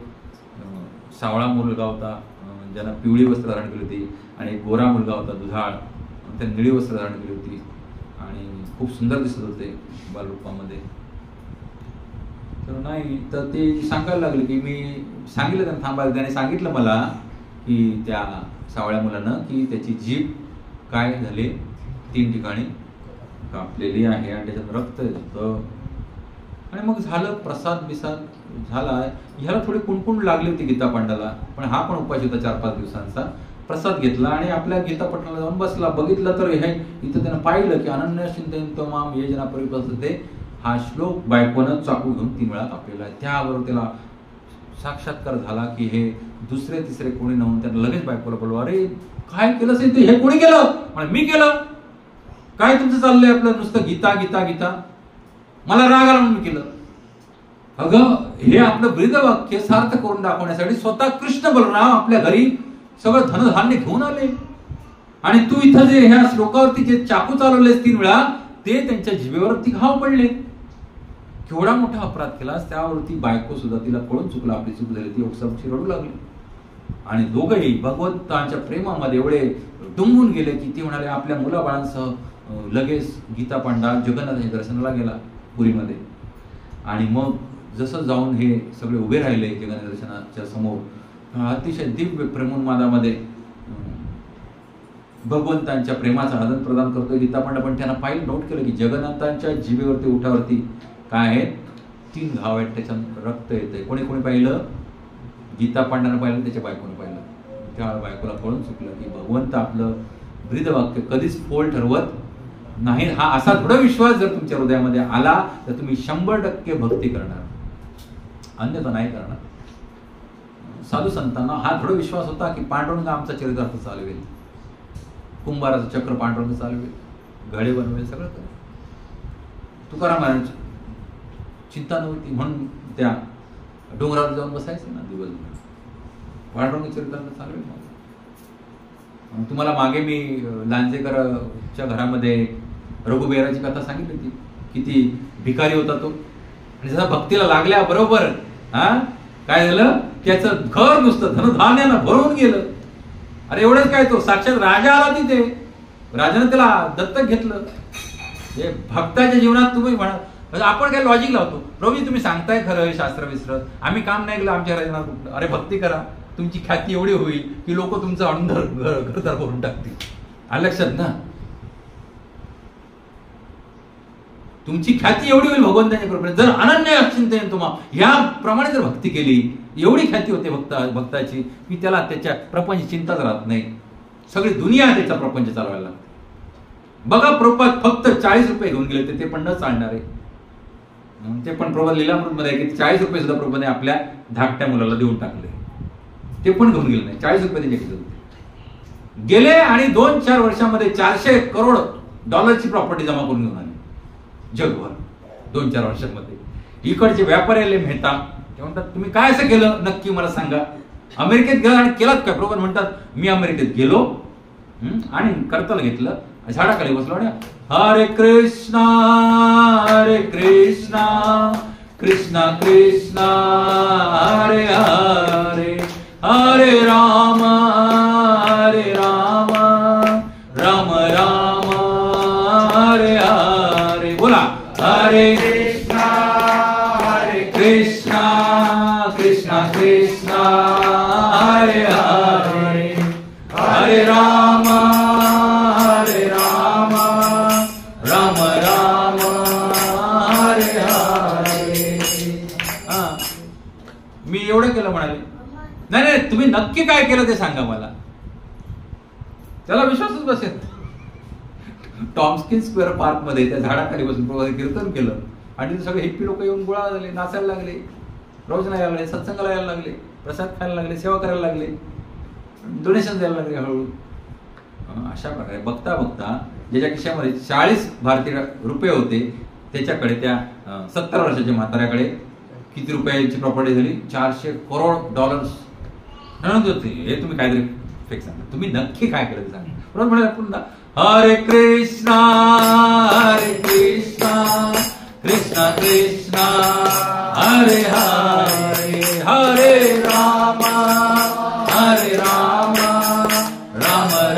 सावळा मुलगा होता ज्यानं पिवळी वस्त्र धारण केली होती, आणि एक गोरा मुलगा होता दुधाळ, त्याने निळी वस्त्र धारण केली होती आणि खूप सुंदर दिसत होते बालरूपामध्ये. तर नाही, तर ते सांगायला लागले की मी सांगितलं त्यांना थांबायला. त्याने सांगितलं मला की त्या सावळ्या मुलानं की त्याची जीभ काय झाली 3 ठिकाणी कापलेली आहे आणि त्याच्यात रक्त येतं. आणि मग झालं प्रसाद बिसाद झाला. ह्याला थोडी कुणकुण लागली होती गीता पांडाला, पण हा पण उपाशी होता 4-5 दिवसांचा. प्रसाद घेतला आणि आपल्या गीता पटणाला जाऊन बसला. बघितलं तर हे इथं त्यानं पाहिलं की अनन्य चिंतयन्तो माम ये जना परिपस्थिते, हा श्लोक बायकोनं चाकू घेऊन 3 वेळा कापलेला आहे. त्याबरोबर त्याला साक्षात्कार झाला की हे दुसरे तिसरे कोणी नव्हतं. त्यानं लगेच बायकोला बोलवा, अरे काय केलंस हे कोणी केलं? म्हणजे मी केलं. काय तुमचं चाललंय आपलं नुसतं गीता गीता गीता, मला राग आला म्हणून केलं. अगं हे आपलं ब्रीदवाक्य सार्थ करून दाखवण्यासाठी स्वतः कृष्ण बलराम आपल्या घरी सगळं धनधान्य घेऊन आले, आणि तू इथं जे ह्या श्लोकावरती जे चाकू चालवलेस 3 वेळा ते त्यांच्या जिभेवरती घाव पडले. केवढा मोठा अपराध केलास. त्यावरती बायको सुद्धा तिला कळून चुकलं आपली चूक झाली, ती ओक्साबोक्शी रडू लागली. आणि दोघंही भगवंतांच्या प्रेमामध्ये एवढे डुंबून गेले की ती म्हणाले आपल्या मुलाबाळांसह लगेच गीता पांडा जगन्नाथाच्या दर्शनाला गेला पुरीमध्ये. आणि मग जसं जाऊन हे सगळे उभे राहिले जगन्नाथ दर्शनाच्या समोर, अतिशय दिव्य प्रेमोन्मादामध्ये भगवंतांच्या प्रेमाचा आदान प्रदान करतोय गीता पांडा. पण त्यांना पाहिलं, नोट केलं की जगन्नाथांच्या जिभेवरती उठावरती काय आहेत? 3 घाव आहेत, त्याच्यात रक्त येतंय. कोणी कोणी पाहिलं? गीता पांडवानं पाहिलं, त्याच्या बायकोनं पाहिलं. त्या बायकोला कळून चुकलं की भगवंत आपलं ब्रीदवाक्य कधीच फोल ठरवत नाही. हा असा दृढ विश्वास जर तुमच्या हृदयामध्ये आला तर तुम्ही 100% भक्ती करणार, अन्यथा नाही करणार. साधू संतांना हा दृढ विश्वास होता की पांडुरंग आमचा चरितार्थ चालवेल, कुंभाराचं चक्र पांडुरंग चालवेल, घडे बनवेल, सगळं करेल. तुकाराम महाराज चिंता नव्हती म्हणून त्या डोंगरावर जाऊन बसायचे ना दिवसभर, पांडुरंग चरितार्थ चालवेल. तुम्हाला मागे मी लांजेकरच्या घरामध्ये रघुबीराची कथा सांगितली होती. किती भिकारी होता तो, आणि जसा भक्तीला लागल्या बरोबर काय झालं, त्याचं घर नुसतं धनधान्यानं भरून गेलं. अरे एवढंच काय, तो साक्षात राजा आला तिथे, राजाने त्याला दत्तक घेतलं. हे भक्ताच्या जीवनात तुम्ही म्हणा, आपण काय लॉजिक लावतो, प्रभूजी तुम्ही सांगताय खरं शास्त्र विस्त्र, आम्ही काम नाही केलं आमच्या राजांना कुठलं. अरे भक्ती करा, तुमची ख्याती एवढी होईल की लोक तुमचं अंधर घरदार करून टाकतील. आलं लक्षात ना? तुमची ख्याती एवढी होईल भगवंताच्या कृपेने जर अनन्य अचिंतन तुम्हाला याप्रमाणे जर भक्ती केली. एवढी ख्याती होते भक्ताची की त्याला त्याच्या प्रपंच चिंताच राहत नाही. सगळी दुनिया त्याचा प्रपंच चालवायला लागते. बघा प्रभुपाद फक्त 40 रुपये घेऊन गेले, ते पण न चालणार आहे. ते पण प्रभुपाद लीलामृतमध्ये आहे की 40 रुपये सुद्धा प्रभुपादाने आपल्या धाकट्या मुलाला देऊन टाकले, ते पण घेऊन गेले नाही. 40 रुपये त्यांच्याकडे होते. गेले आणि 2-4 वर्षांमध्ये $400 करोड प्रॉपर्टी जमा करून घेऊन आले जगभर. 2-4 वर्षांमध्ये इकडचे व्यापारी आले मेहता, ते म्हणतात तुम्ही काय असं केलं नक्की मला सांगा. अमेरिकेत गेला आणि केलात काय? प्रभू म्हणतात मी अमेरिकेत गेलो आणि कर्तल घेतलं, झाडाखाली बसलो आणि हरे कृष्णा कृष्णा कृष्णा हरे हरे, हरे राम राम राम हरे हरे. बोला हरे कृष्णा कृष्णा कृष्णा हरे हरे, हरे राम राम राम हरे हरे. मी एवढं केलं म्हणाले. नाही तुम्ही नक्की काय केलं ते सांगा मला. त्याला विश्वासच बसेल. टॉम्स्किन स्क्वेअर पार्क मध्ये त्या झाडाखाली बसून कीर्तन केलं आणि सगळे हिप्पी लोक येऊन गोळा झाले, नाचायला लागले, रोजना यायला लागले, सत्संगाला यायला लागले, प्रसाद खायला लागले, सेवा करायला लागले, डोनेशन द्यायला लागले हळूहळू. अशा प्रकारे बघता बघता ज्याच्या खिशामध्ये 40 भारतीय रुपये होते त्याच्याकडे त्या 70 वर्षाच्या म्हाताऱ्याकडे किती रुपयाची प्रॉपर्टी झाली? $400 करोड होते. हे तुम्ही काहीतरी फेक सांगा, तुम्ही नक्की काय केलं ते सांगा. बरोबर म्हणाला पुन्हा हरे कृष्णा कृष्णा कृष्णा हरे हरे, हरे राम राम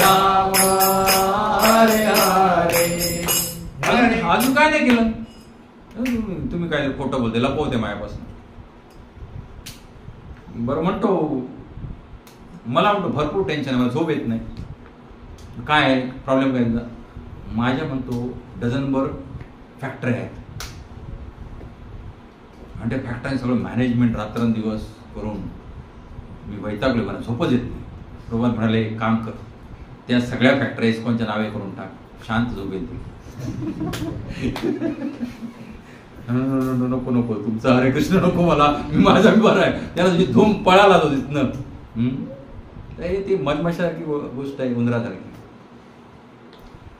राम हरे हरे. अजून काय नाही केलं? तुम्ही काय खोटं बोलते, लपवते माझ्यापासून. बरं म्हणतो मला म्हणतो भरपूर टेन्शन आहे, मला झोप येत नाही. काय आहे प्रॉब्लेम? काय माझ्या म्हणतो डझनभर फॅक्टरी आहेत आणि त्या फॅक्टरी सगळं मॅनेजमेंट रात्रंदिवस करून मी वैतागलो, मला झोपच येत नाही. प्रभात म्हणाले एक काम कर, त्या सगळ्या फॅक्टरी कोणच्या नावे करून टाक, शांत झोप येते. नको नको तुमचा हरे कृष्ण नको मला, मी माझा बरा आहे. त्याला तुझी धूम पळाला तो तिथनं. ती मधमाशासारखी गोष्ट आहे, उंदरासारखी.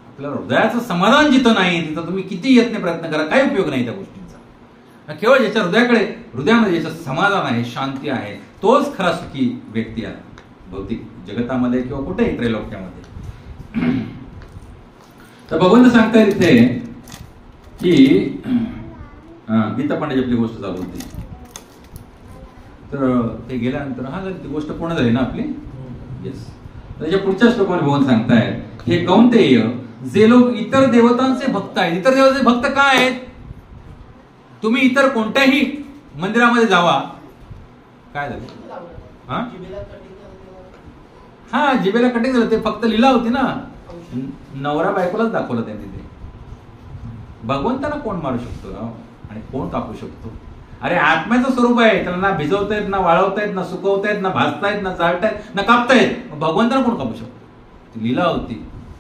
आपल्या हृदयाचं समाधान जिथं नाही तिथं तुम्ही किती यत्न प्रयत्न करा, काही उपयोग नाही त्या गोष्टींचा. केवळ ज्याच्या हृदयामध्ये ज्याचं समाधान आहे, शांती आहे, तोच खरा सुखी व्यक्ती आहे, भौतिक जगतामध्ये किंवा कुठेही त्रैलोक्यामध्ये. तर भगवंत सांगताय इथे की गीता पांडेची आपली गोष्ट चालू होती. तर ते गेल्यानंतर ती गोष्ट पूर्ण झाली ना आपली. येस. त्याच्या पुढच्या श्लोकामध्ये भगवान सांगताय हे कौंतेय, जे लोक इतर देवतांचे भक्त आहेत. इतर देवतांचे भक्त काय आहेत? तुम्ही इतर कोणत्याही मंदिरामध्ये जावा, काय झालं? हा जिभेला कटिंग झालं, ते फक्त लीला होती ना. नवरा बायकोलाच दाखवलं त्यांनी. ते भगवंताला कोण मारू शकतो राव? आणि कोण कापू शकतो? अरे आत्म्याचं स्वरूप आहे, त्याला ना भिजवतायत, ना वाळवतायत, ना सुकवतायत, ना भाजतायत, ना चालतायत, ना कापतायत. भगवंताला कोण कापू शकतो? ती लीला होती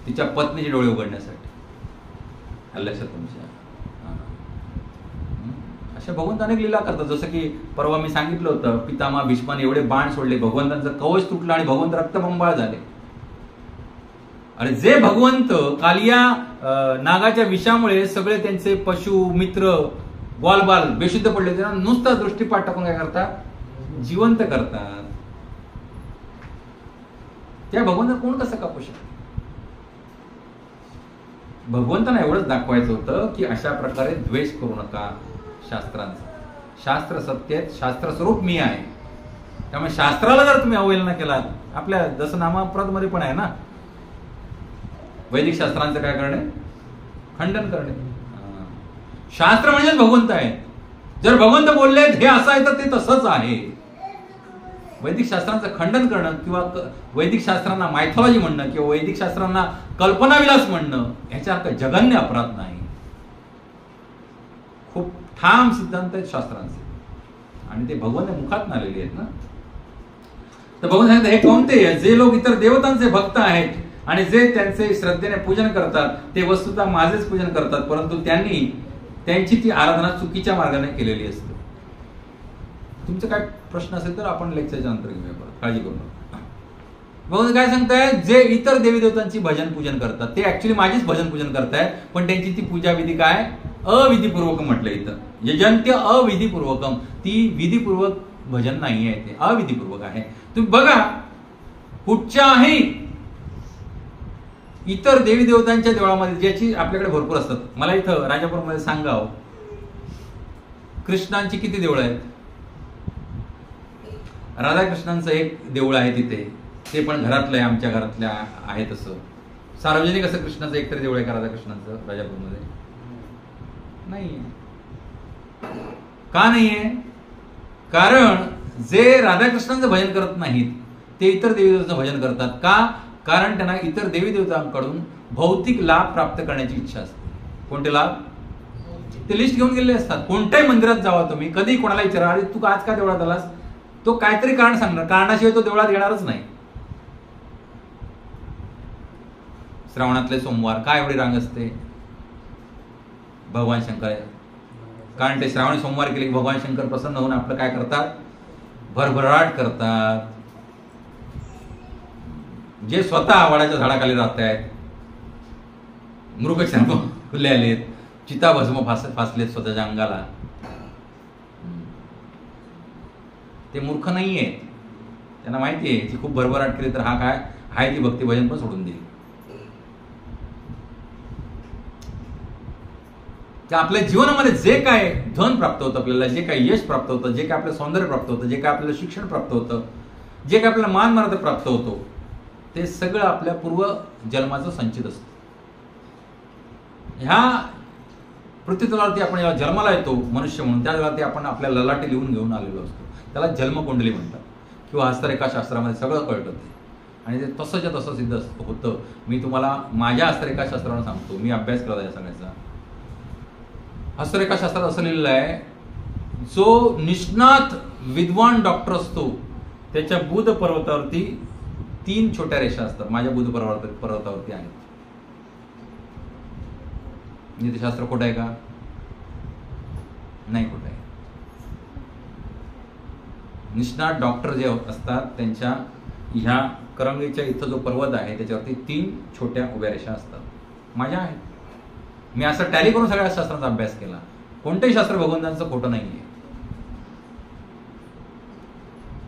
तिच्या पत्नीचे डोळे उघडण्यासाठी. लक्षात तुमच्या अशा भगवंत अनेक लीला करतात. जसं की परवा मी सांगितलं होतं, पितामह भीष्माने एवढे बाण सोडले, भगवंतांचं कवच तुटलं आणि भगवंत रक्तबंबाळ झाले. अरे जे भगवंत कालिया नागाच्या विषामुळे सगळे त्यांचे पशु मित्र ग्वालबाल बेशुद्ध पडले, त्यांना नुसता दृष्टीपाठ टाकून काय करतात? जिवंत करतात. त्या भगवंत कोण कसं कापू शकतो? भगवंतांना एवढंच दाखवायचं होतं की अशा प्रकारे द्वेष करू नका शास्त्रांचा. शास्त्र सत्य आहेत, शास्त्र स्वरूप मी आहे. त्यामुळे शास्त्राला जर तुम्ही अवहेलना केलात, आपल्या जसं नामापराध मध्ये पण आहे ना, वैदिक शास्त्रांचं काय करणे? खंडन करणे. शास्त्र म्हणजे भगवंत आहे. जर भगवंत बोलले हे असं आहे तर ते तसंच आहे. वैदिक शास्त्रांचं खंडन करणं किंवा वैदिक शास्त्रांना मायथॉलॉजी म्हणणं किंवा वैदिक शास्त्रांना कल्पनाविलास म्हणणं ह्याच्यासारखं जघन्य अपराध नाही. खूप ठाम सिद्धांत आहेत शास्त्रांचे आणि ते भगवंत मुखात आलेले आहेत ना. तर भगवंत सांगतात, हे कोणते? जे लोक इतर देवतांचे भक्त आहेत आणि जे त्यांचे श्रद्धेने पूजन करतात ते वस्तुतः माझेच पूजन करतात, परंतु त्यांनी त्यांची ती आराधना चुकीच्या मार्गाने केलेली असते. तुमचं काय प्रश्न असेल तर आपण लेक्चरच्या नंतर घेऊया, काळजी करू नका. भगवंत काय सांगताय? जे इतर देवी देवतांची भजन पूजन करतात ते ऍक्च्युली माझीच भजन पूजन करतायत, पण त्यांची ती पूजा विधी काय? अविधीपूर्वक म्हटलं इथं. यजंत्य अविधीपूर्वकम. ती विधीपूर्वक भजन नाही आहे, ते अविधीपूर्वक आहे. तुम्ही बघा कुठच्याही इतर देवी देवतांच्या देवळामध्ये, ज्याची आपल्याकडे भरपूर असतात. मला इथं राजापूरमध्ये सांगाव, कृष्णांची किती देवळं आहेत? राधाकृष्णांचं एक देऊळ आहे तिथे, ते पण घरातलं आहे, आमच्या घरातल्या आहे तसं. सार्वजनिक असं कृष्णाचं एकतरी देऊळ आहे का राधाकृष्णांचं राजापूरमध्ये? नाहीये. का नाहीये? कारण जे राधाकृष्णांचं भजन करत नाहीत ते इतर देवी देवतांचं भजन करतात. का? कारण त्यांना इतर देवी देवतांकडून भौतिक लाभ प्राप्त करण्याची इच्छा असते. कोणते लाभ? ते लिस्ट घेऊन गेलेले असतात. कोणत्याही मंदिरात जावा तुम्ही, कधी कोणाला विचारा, अरे तू आज का देवळात आलास? तो काहीतरी कारण सांगणार, कारणाशिवाय तो देवळात येणारच नाही. श्रावणातले सोमवार काय एवढी रांग असते? भगवान शंकर आहे. कारण ते श्रावणी सोमवार केले की भगवान शंकर प्रसन्न होऊन आपलं काय करतात? भरभराट करतात. जे स्वतः वडाच्या झाडाखाली राहत आहेत, मृगचर्म खुले आलेत, चिताभस्म फासलेत स्वतःच्या अंगाला, ते मूर्ख नाहीये. त्यांना माहिती आहे की खूप भरभराट केली तर हा काय आहे ती भक्ती भजन पण सोडून देईल. आपल्या जीवनामध्ये जे काय धन प्राप्त होतं, आपल्याला जे काही यश प्राप्त होतं, जे काय आपलं सौंदर्य प्राप्त होतं, जे काय आपल्याला शिक्षण प्राप्त होतं, जे काय आपल्याला मान मर्यादा प्राप्त होतो, ते सगळं आपल्या पूर्व जन्माचं संचित असतं. ह्या पृथ्वीतलावरती आपण या जन्माला येतो मनुष्य म्हणून, त्या जगावरती आपण आपल्या ललाटी लिहून घेऊन आलेलो असतो. त्याला जन्मकुंडली म्हणतात किंवा हस्तरेखा शास्त्रामध्ये सगळं कळतं ते. आणि ते तसंच्या तसं सिद्ध होतं. मी तुम्हाला माझ्या हस्तरेखा शास्त्रानं सांगतो, मी अभ्यास करत आहे सगळ्याचा. हस्तरेखा शास्त्रात असं लिहिलेलं आहे, जो निष्णात विद्वान डॉक्टर असतो त्याच्या बुध पर्वतावरती 3 छोट्या रेषा असतात. माझ्या बुध पर्वतावरती आहेत. नीतिशास्त्र खोटं आहे का? नाही खोटं आहे. निष्णात डॉक्टर जे असतात त्यांच्या ह्या करंगळीच्या इथं जो पर्वत आहे त्याच्यावरती 3 छोट्या उभ्या रेषा असतात. माझ्या आहेत. मी असं टॅली करून सगळ्या शास्त्रांचा अभ्यास केला. कोणतेही शास्त्र भगवंतांचं खोटं नाहीये.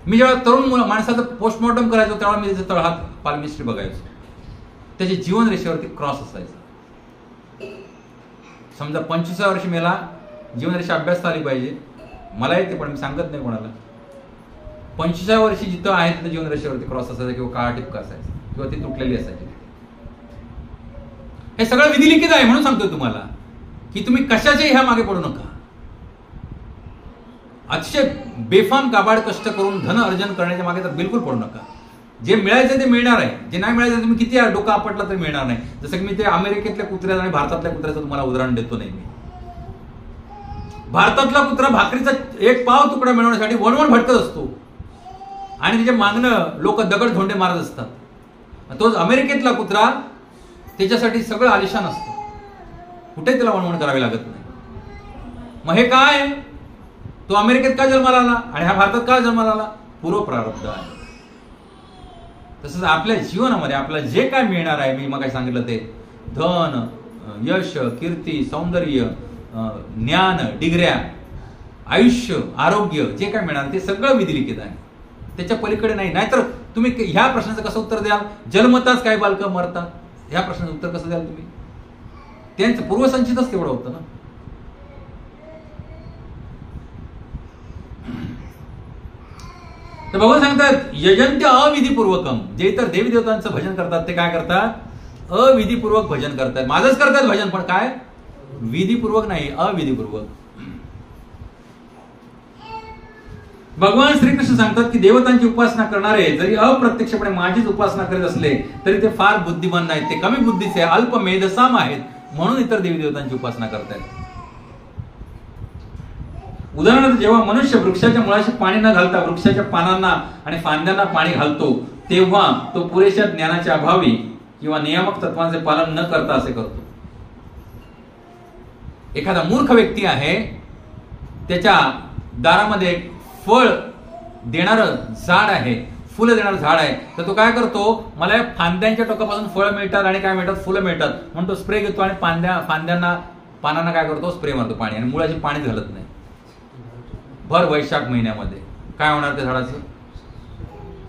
मी जेव्हा तरुण माणसाचं पोस्टमॉर्टम करायचो तेव्हा मी त्याचा तळहात पालमिस्ट्री बघायचो. त्याच्या जीवन रेषेवरती क्रॉस असायचा. समजा 25व्या वर्षी मेला, जीवनरेषा अभ्यास आली पाहिजे. मला येते पण मी सांगत नाही कोणाला. 25व्या वर्षी जिथं आहे तिथं जीवनरेषेवरती क्रॉस असायचा किंवा काळा टिपका असायचा किंवा ती तुटलेली असायची. हे सगळं विधिलिखित आहे. म्हणून सांगतोय तुम्हाला की तुम्ही कशाच्याही ह्या मागे पडू नका. अतिशय बेफाम काबाड कष्ट करून धन अर्जन करण्याच्या मागे तर बिलकुल पडू नका. जे मिळायचं ते मिळणार आहे, जे नाही मिळायचं तुम्ही किती डोका आपटला तरी मिळणार नाही. जसं की मी ते अमेरिकेतल्या कुत्र्याचं आणि भारतातल्या कुत्र्याचं तुम्हाला उदाहरण देतो नाही. मी भारतातला कुत्रा भाकरीचा एक पाव तुकडा मिळवण्यासाठी वणवण भटकत असतो आणि त्याच्या मागणं लोक दगड धोंडे मारत असतात. तोच अमेरिकेतला कुत्रा त्याच्यासाठी सगळं आलिशान असतं, कुठे त्याला वणवण करावी लागत नाही. मग हे काय, तो अमेरिकेत का जन्माला आला आणि हा भारतात का जन्माला आला? पूर्व प्रारब्ध आहे. तसंच आपल्या जीवनामध्ये आपल्याला जे काय मिळणार आहे, मी मग सांगितलं ते धन, यश, कीर्ती, सौंदर्य, ज्ञान, डिग्र्या, आयुष्य, आरोग्य, जे काय मिळणार ते सगळं विधिलिखित आहे, त्याच्या पलीकडे नाही. नाहीतर तुम्ही ह्या प्रश्नाचं कसं उत्तर द्याल? जन्मताच काय बालकं मरतात, ह्या प्रश्नाचं उत्तर कसं द्याल तुम्ही? त्यांचं पूर्वसंचितच तेवढं होतं ना. तर भगवान सांगतात यजंत्य अविधीपूर्वकम, जे इतर देवी देवतांचं भजन करतात ते काय करतात? अविधीपूर्वक भजन करतात. माझंच करतात भजन, पण काय विधीपूर्वक नाही, अविधीपूर्वक. भगवान श्रीकृष्ण सांगतात की देवतांची उपासना करणारे जरी अप्रत्यक्षपणे माझीच उपासना करीत असले तरी ते फार बुद्धिमान नाहीत, ते कमी बुद्धीचे, अल्प मेधसाम आहेत, म्हणून इतर देवी देवतांची उपासना करतायत. उदाहरणार्थ जेव्हा मनुष्य वृक्षाच्या मुळाशी पाणी न घालता वृक्षाच्या पानांना आणि फांद्यांना पाणी घालतो तेव्हा तो पुरेशा ज्ञानाच्या अभावी किंवा नियामक तत्वांचे पालन न करता असे करतो. एखादा मूर्ख व्यक्ती आहे, त्याच्या दारामध्ये फळ देणारं झाड आहे, फुलं देणारं झाड आहे, तर तो काय करतो? मला या फांद्यांच्या टोकापासून फळं मिळतात आणि काय मिळतात? फुलं मिळतात, म्हणून तो स्प्रे घेतो आणि फांद्यांना पानांना काय करतो? स्प्रे मारतो पाणी, आणि मुळाशी पाणीच घालत नाही. भर वैशाख महिन्यामध्ये काय होणार? त्या झाडाचं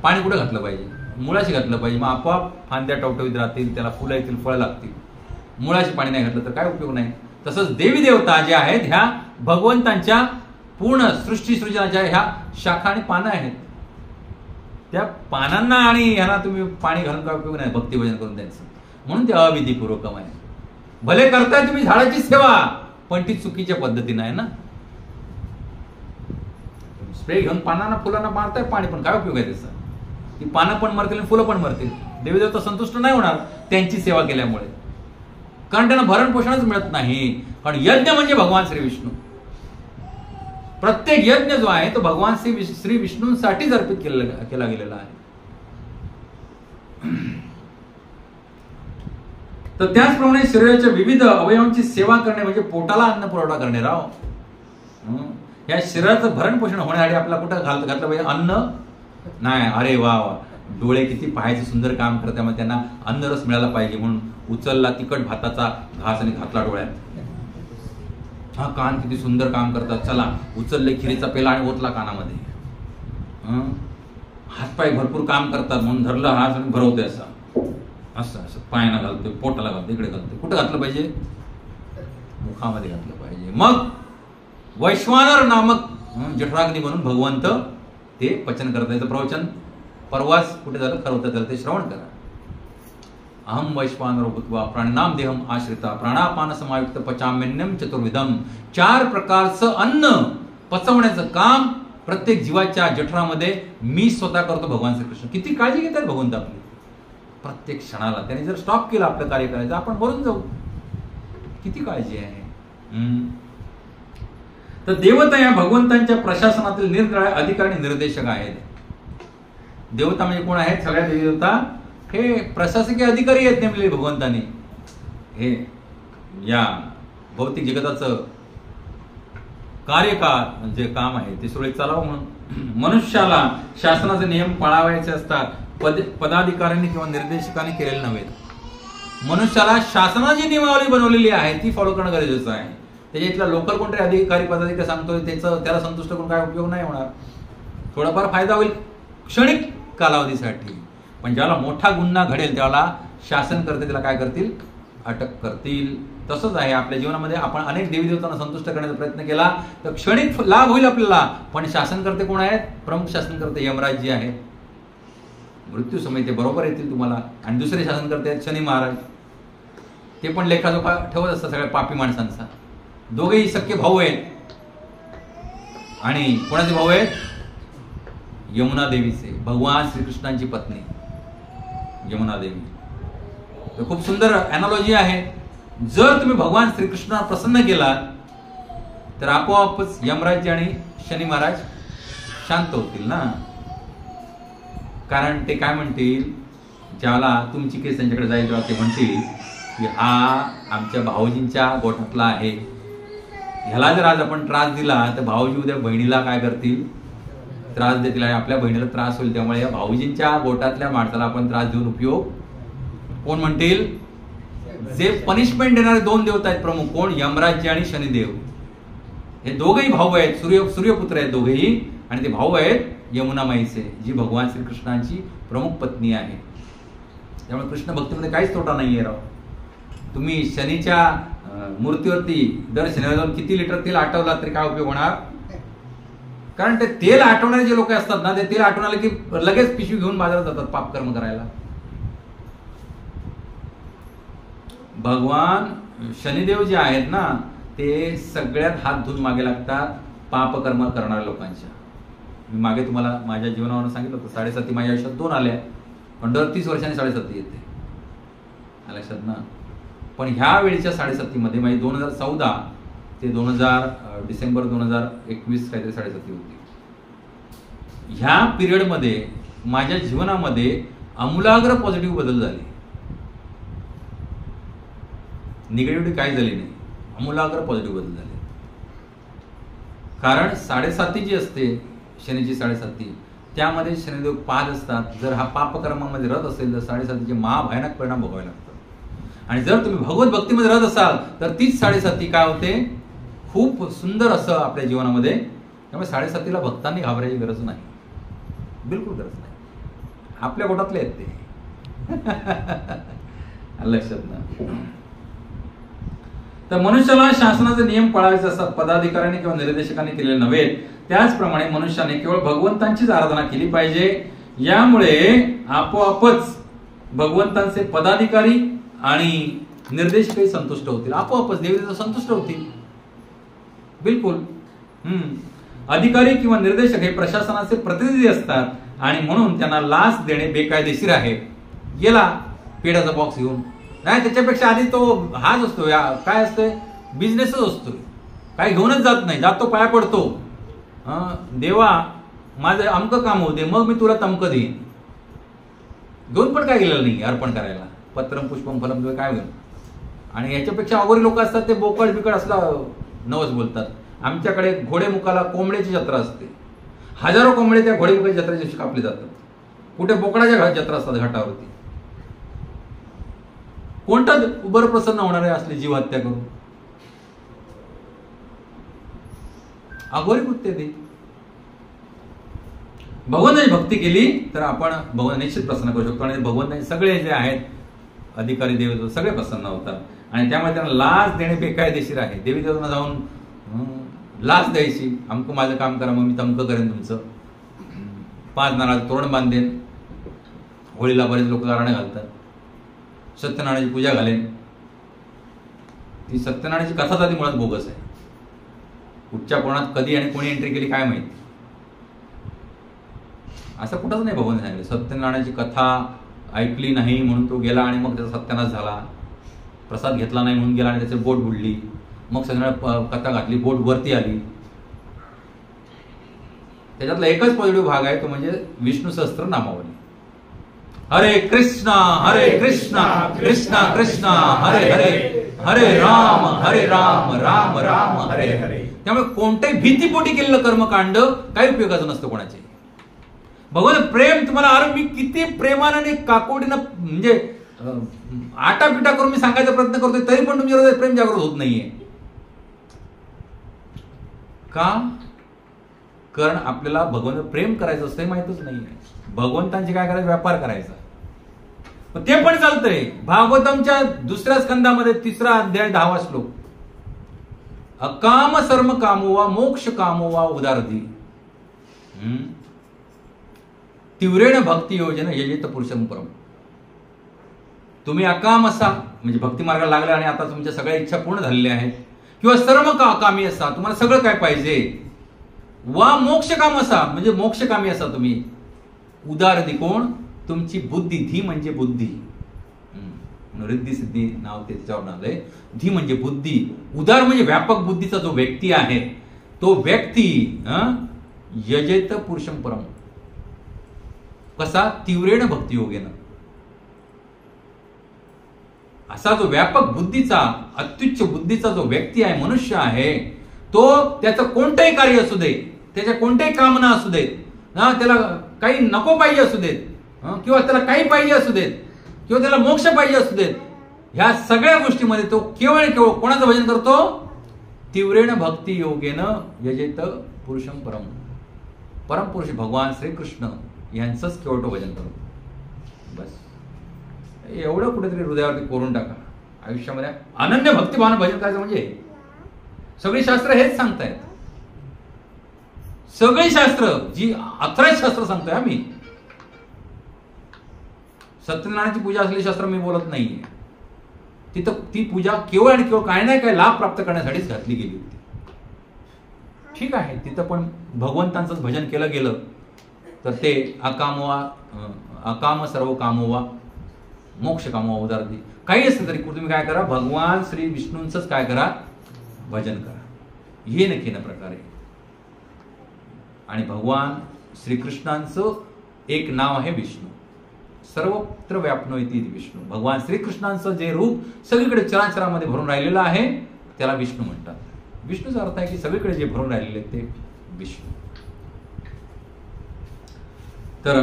पाणी कुठे घातलं पाहिजे? मुळाशी घातलं पाहिजे. मग आपोआप फांद्या टवटवीत राहतील, त्याला फुलं येतील, फळं लागतील. मुळाशी पाणी नाही घातलं तर काय उपयोग नाही. तसंच देवी देवता ज्या आहेत ह्या भगवंतांच्या पूर्ण सृष्टी सृजनाच्या ह्या शाखा आणि पानं आहेत. त्या पानांना आणि ह्यांना तुम्ही पाणी घालून काय उपयोग नाही भक्ती भजन करून द्यायचं. म्हणून ते अविधीपूर्वकम आहे. भले करताय तुम्ही झाडाची सेवा, पण ती चुकीच्या पद्धतीने आहे ना. स्प्रे घेऊन पानांना फुलांना मारताय पाणी, पण काय उपयोग आहे त्याचा? ती पानं पण मरतील आणि फुलं पण मरतील. देवी देवता संतुष्ट नाही होणार त्यांची सेवा केल्यामुळे, कारण त्यांना भरण पोषणच मिळत नाही. कारण यज्ञ म्हणजे भगवान श्री विष्णू. प्रत्येक यज्ञ जो आहे तो भगवान श्री विष्णूंसाठीच अर्पित केला गेलेला आहे. तर त्याचप्रमाणे शरीराच्या विविध अवयवांची सेवा करणे म्हणजे पोटाला अन्न पुरवठा करणे राव. या शरीराचं भरण पोषण होण्यासाठी आपल्याला कुठं घातलं पाहिजे? अन्न नाही. अरे वा वा, डोळे किती पाहायचे सुंदर काम करतात, त्यामुळे त्यांना अन्नरस मिळाला पाहिजे म्हणून उचलला तिखट भाताचा घास आणि घातला डोळ्यात. हा, कान किती सुंदर काम करतात, चला उचलले खिरीचा पेला आणि ओतला कानामध्ये. हातपाय भरपूर काम करतात म्हणून धरलं हात आणि भरवतोय असं असं असं पायाला घालतोय, पोटाला घालतोय, इकडे घालतोय. कुठं घातलं पाहिजे? मुखामध्ये घातलं पाहिजे. मग वैश्वानर नामक जठराग्नी म्हणून भगवंत ते पचन करतात. याचं प्रवचन परवाच कुठे झालं? खरवतं झालं, ते श्रवण करा. अहम वैश्वानरो भूत्वा प्राणिनाम देहम आश्रिता प्राणापान समायुक्त पचाम्यन्यम चतुर्विधम. 4 प्रकारचं अन्न पचवण्याचं काम प्रत्येक जीवाच्या जठरामध्ये मी स्वतः करतो. भगवान श्रीकृष्ण किती काळजी घेतात भगवंत आपली प्रत्येक क्षणाला. त्यांनी जर स्टॉप केलं आपलं कार्य करायचं, आपण मरून जाऊ. किती काळजी आहे. तर देवता या भगवंतांच्या प्रशासनातील निरनिराळे अधिकारी निर्देशक आहेत. देवता म्हणजे कोण आहेत? सगळ्या देवता हे प्रशासकीय अधिकारी आहेत नेमलेले भगवंतांनी. हे या भौतिक जगताचं कार्यकाळ जे काम आहे ते सुरळीत चालावं म्हणून मनुष्याला शासनाचे नियम पाळावायचे असतात. पदाधिकाऱ्यांनी किंवा निर्देशकांनी केलेले नव्हे. मनुष्याला शासनाची नियमावली बनवलेली आहे ती फॉलो करणं गरजेचं आहे. त्याच्यातला लोकल कोणतरी अधिकारी पदाधिकारी सांगतोय त्याला संतुष्ट करून काय उपयोग नाही होणार. थोडाफार फायदा होईल क्षणिक कालावधीसाठी, पण ज्याला मोठा गुन्हा घडेल त्याला शासन करते त्याला काय करतील? अटक करतील. तसंच आहे आपल्या जीवनामध्ये. आपण अनेक देवी देवतांना संतुष्ट करण्याचा प्रयत्न केला तर क्षणिक लाभ होईल आपल्याला, पण शासन करते कोण आहेत? प्रमुख शासन करते यमराज जी आहे. मृत्यू समय ते बरोबर येतील तुम्हाला. आणि दुसरे शासन करते आहेत शनी महाराज, ते पण लेखाजोखा ठेवत असतात सगळ्या पापी माणसांचा. दोघेही सख्खे भाऊ आहेत. आणि कोणाचे भाऊ आहेत? यमुना देवीचे, भगवान श्रीकृष्णांची पत्नी यमुना देवी. तर खूप सुंदर अॅनॉलॉजी आहे. जर तुम्ही भगवान श्रीकृष्णाला प्रसन्न केलात तर आपोआपच यमराज आणि शनी महाराज शांत होतील ना. कारण ते काय म्हणतील, ज्याला तुमची केस त्यांच्याकडे जाईल तेव्हा ते म्हणतील की हा आमच्या भाऊजींच्या गोठातला आहे, ह्याला जर आज आपण त्रास दिला तर भाऊजी उद्या बहिणीला काय करतील, त्रास देतील आणि आपल्या बहिणीला त्रास होईल. त्यामुळे या भाऊजींच्या गोठातल्या माणसाला आपण त्रास देऊन उपयोग. कोण म्हणतील, जे पनिशमेंट देणारे दोन देवता आहेत प्रमुख, कोण, यमराज आणि शनिदेव. हे दोघेही भाऊ आहेत, सूर्यपुत्र आहेत दोघेही, आणि ते भाऊ आहेत यमुना माईचे, जी भगवान श्रीकृष्णांची प्रमुख पत्नी आहे. त्यामुळे कृष्ण भक्तीमध्ये काहीच तोटा नाहीये राव. तुम्ही शनीच्या मूर्तीवरती दर शनिवारी जाऊन किती लिटर तेल आटवला तरी काय उपयोग होणार. कारण ते तेल आटवणारे जे लोक असतात ना, ते तेल आटवून आले की लगेच पिशवी घेऊन बाजारात जातात पापकर्म करायला. भगवान शनिदेव जे आहेत ना, ते सगळ्यात हात धुवून मागे लागतात पापकर्म करणाऱ्या लोकांच्या. मी मागे तुम्हाला माझ्या जीवनावरून सांगितलं होतं, 7.5 माझ्या आयुष्यात 2 आल्या, पण दर 30 वर्षांनी 7.5 येते, लक्षात ना. पण ह्या वेळेच्या 7.5 मध्ये माझी 2014 ते डिसेंबर 2021 काहीतरी 7.5 होती. ह्या पिरियडमध्ये माझ्या जीवनामध्ये आमूलाग्र पॉझिटिव्ह बदल झाले. निगेटिव्हिटी काही झाली नाही, आमूलाग्र पॉझिटिव्ह बदल झाले. कारण 7.5 जी असते शनीची 7.5, त्यामध्ये शनिदेव 5 असतात. जर हा पापकर्मामध्ये रत असेल तर 7.5चे महाभयानक परिणाम भोगावे लागतात. आणि जर तुम्ही भगवत भक्तीमध्ये राहत असाल तर तीच 7.5 काय होते, खूप सुंदर असं आपल्या जीवनामध्ये. त्यामुळे 7.5ला भक्तांनी घाबरायची गरज नाही, बिलकुल गरज नाही. आपल्या गोटातले आहेत ते. लक्षात ना. तर मनुष्याला शासनाचे नियम पाळायचे असतात, पदाधिकाऱ्यांनी किंवा निर्देशकांनी केलेले नव्हे. त्याचप्रमाणे मनुष्याने केवळ भगवंतांचीच आराधना केली पाहिजे. यामुळे आपोआपच भगवंतांचे पदाधिकारी आणि निर्देशकही संतुष्ट होतील. आपोआपच देवदेवता संतुष्ट होतील, बिलकुल. अधिकारी किंवा निर्देशक हे प्रशासनाचे प्रतिनिधी असतात आणि म्हणून त्यांना लाच देणे बेकायदेशीर आहे. गेला पेढ्याचा बॉक्स घेऊन, नाही त्याच्यापेक्षा आधी तो हाच असतो, काय असतोय, बिझनेसच असतोय. काही घेऊनच जात नाही, जातो पाया पडतो, देवा माझं अमकं काम होते मग मी तुला तमकं देईन. घेऊन पण काय गेलेलं नाही अर्पण करायला, पत्रम पुष्पम फलम तुला काय घेऊन. आणि याच्यापेक्षा अगोरी लोक असतात ते बोकड बिकड असला नवस बोलतात. आमच्याकडे घोडेमुखाला कोंबड्याची जत्रा असते, हजारो कोंबडे त्या घोडेमुखाच्या जत्रेच्या दिवशी कापले जातात. कुठे बोकडाच्या जत्रा असतात घाटावरती. कोणता बरं प्रसन्न होणार आहे असले जीव हत्या करून, अघोरी कृत्य ते. भगवंताची भक्ती केली तर आपण भगवान निश्चित प्रसन्न करू शकतो. आणि भगवंताचे सगळे जे आहेत अधिकारी देवी सगळे प्रसन्न होतात. आणि त्यामुळे त्यांना लाच देणे बेकायदेशीर आहे. देवी देवतांना जाऊन लाच द्यायची, अमकं माझं काम करा मग मी तमकं करेन तुमचं, 5 नारळाचं तोरण बांधेन. होळीला बरेच लोक गारणं घालतात, सत्यनारायणाची पूजा घालेन. ती सत्यनारायणाची कथाच आधी मुळात बोगस आहे. कुठच्या कोणात कधी आणि कोणी एंट्री केली काय माहिती. असं कुठंच नाही भगवान सांगितलं. सत्यनारायणाची कथा ऐकली नाही म्हणून तो गेला आणि मग त्याचा सत्यानाश झाला. प्रसाद घेतला नाही म्हणून गेला आणि त्याची बोट बुडली. मग सत्यनारायण कथा घातली, बोट वरती आली. त्याच्यातला एकच पॉझिटिव्ह भाग आहे, तो म्हणजे विष्णू सहस्त्र नामावली. हरे कृष्णा कृष्णा कृष्णा हरे हरे, हरे राम राम राम हरे हरे. त्यामुळे कोणत्याही भीतीपोटी केलेलं कर्मकांड काही उपयोगाचं नसतं कोणाचे. भगवान प्रेम तुम्हाला, अरे मी किती प्रेमाने काकोडीनं म्हणजे आटापिटा करून मी सांगायचा प्रयत्न करतोय तरी पण तुमच्या हृदयात प्रेम जागृत होत नाहीये. का? कारण आपल्याला भगवंत प्रेम करायचं असतं हे माहितच नाहीये. भगवंतांची काय करायचं, व्यापार करायचा. ते पण चालतंय. भागवतमच्या 2ऱ्या स्कंदामध्ये 3रा अध्याय 10वा श्लोक, अकाम सर्म कामोवा मोक्ष कामोवा उदारधी तीव्रेण भक्ती योजना यजेत पुरुषम परम. तुम्ही अकाम असा म्हणजे भक्ती मार्गाला लागले आणि आता तुमच्या सगळ्या इच्छा पूर्ण झालेल्या आहेत, किंवा सर्व कामी असा तुम्हाला सगळं काय पाहिजे, वा मोक्षकाम असा म्हणजे मोक्षकामी असा तुम्ही. उदारधी कोण? तुमची बुद्धी. धी म्हणजे बुद्धी. रिद्धी सिद्धी नाव त्याच्यावर आलंय. धी म्हणजे बुद्धी, उदार म्हणजे व्यापक बुद्धीचा जो व्यक्ती आहे तो व्यक्ती यजेत पुरुषम परम. कसा? तीव्रेण भक्तियोगेन. असा जो व्यापक बुद्धीचा, अत्युच्च बुद्धीचा जो व्यक्ती आहे, मनुष्य आहे, तो त्याचं कोणतंही कार्य असू दे, त्याच्या कोणत्याही कामना असू देत, त्याला काही नको पाहिजे असू देत, किंवा त्याला काही पाहिजे असू देत, किंवा त्याला मोक्ष पाहिजे असू देत, ह्या सगळ्या गोष्टीमध्ये तो केवळ कोणाचं भजन करतो? तीव्रेण भक्ती योगेन यजेत पुरुषम परम. परमपुरुष भगवान श्रीकृष्ण यांचंच केवळ तो भजन करतो. बस एवढं कुठेतरी हृदयावरती कोरून टाका. आयुष्यामध्ये अनन्य भक्तिभावानं भजन करायचं म्हणजे सगळी शास्त्र हेच सांगतायत. सगळी शास्त्र, जी अथराईज शास्त्र सांगतोय आम्ही. सत्यनारायणाची पूजा असलेली शास्त्र मी बोलत नाहीये. तिथं ती पूजा केवळ आणि केवळ काय नाही काय लाभ प्राप्त करण्यासाठीच घातली गेली होती. ठीक आहे, तिथं पण भगवंतांचंच भजन केलं गेलं तर ते अकाम सर्व कामोवा मोक्ष कामोवा उदारती. काही असतं तरी तुम्ही काय करा? भगवान श्री विष्णूंचंच काय करा? भजन करा. हे नक्की प्रकारे. आणि भगवान श्रीकृष्णांचं एक नाव आहे विष्णू. सर्वत्र व्यापनो इति विष्णू. भगवान श्रीकृष्णांचं जे रूप सगळीकडे चराचरामध्ये भरून राहिलेलं आहे त्याला विष्णू म्हणतात. विष्णूचा अर्थ आहे की सगळीकडे जे भरून राहिलेले ते विष्णू. तर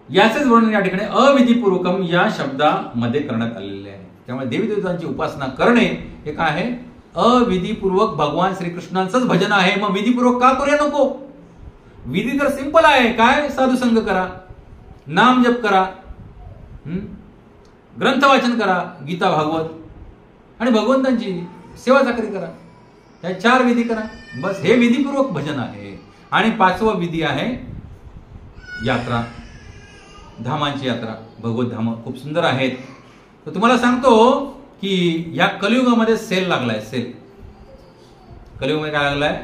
याचेच वर्णन या ठिकाणी अविधिपूर्वकम या शब्दामध्ये करण्यात आलेले आहे. त्यामुळे देवी देवतांची उपासना करणे हे काय आहे? अविधिपूर्वक भगवान श्रीकृष्णांचंच भजन आहे. मग विधिपूर्वक का करूया नको? विधी तर सिंपल आहे. काय? साधू संग करा, नाम जप करा, ग्रंथ वाचन करा, गीता भागवत, आणि भगवंतांची सेवा चाकरी करा. या 4 विधी करा. बस हे विधिपूर्वक भजन आहे. आणि 5वं विधी आहे यात्रा, धामांची यात्रा. भगवत धाम खूप सुंदर आहेत. तर तुम्हाला सांगतो की या कलियुगामध्ये सेल लागलाय. सेल कलियुगामध्ये काय लागलाय?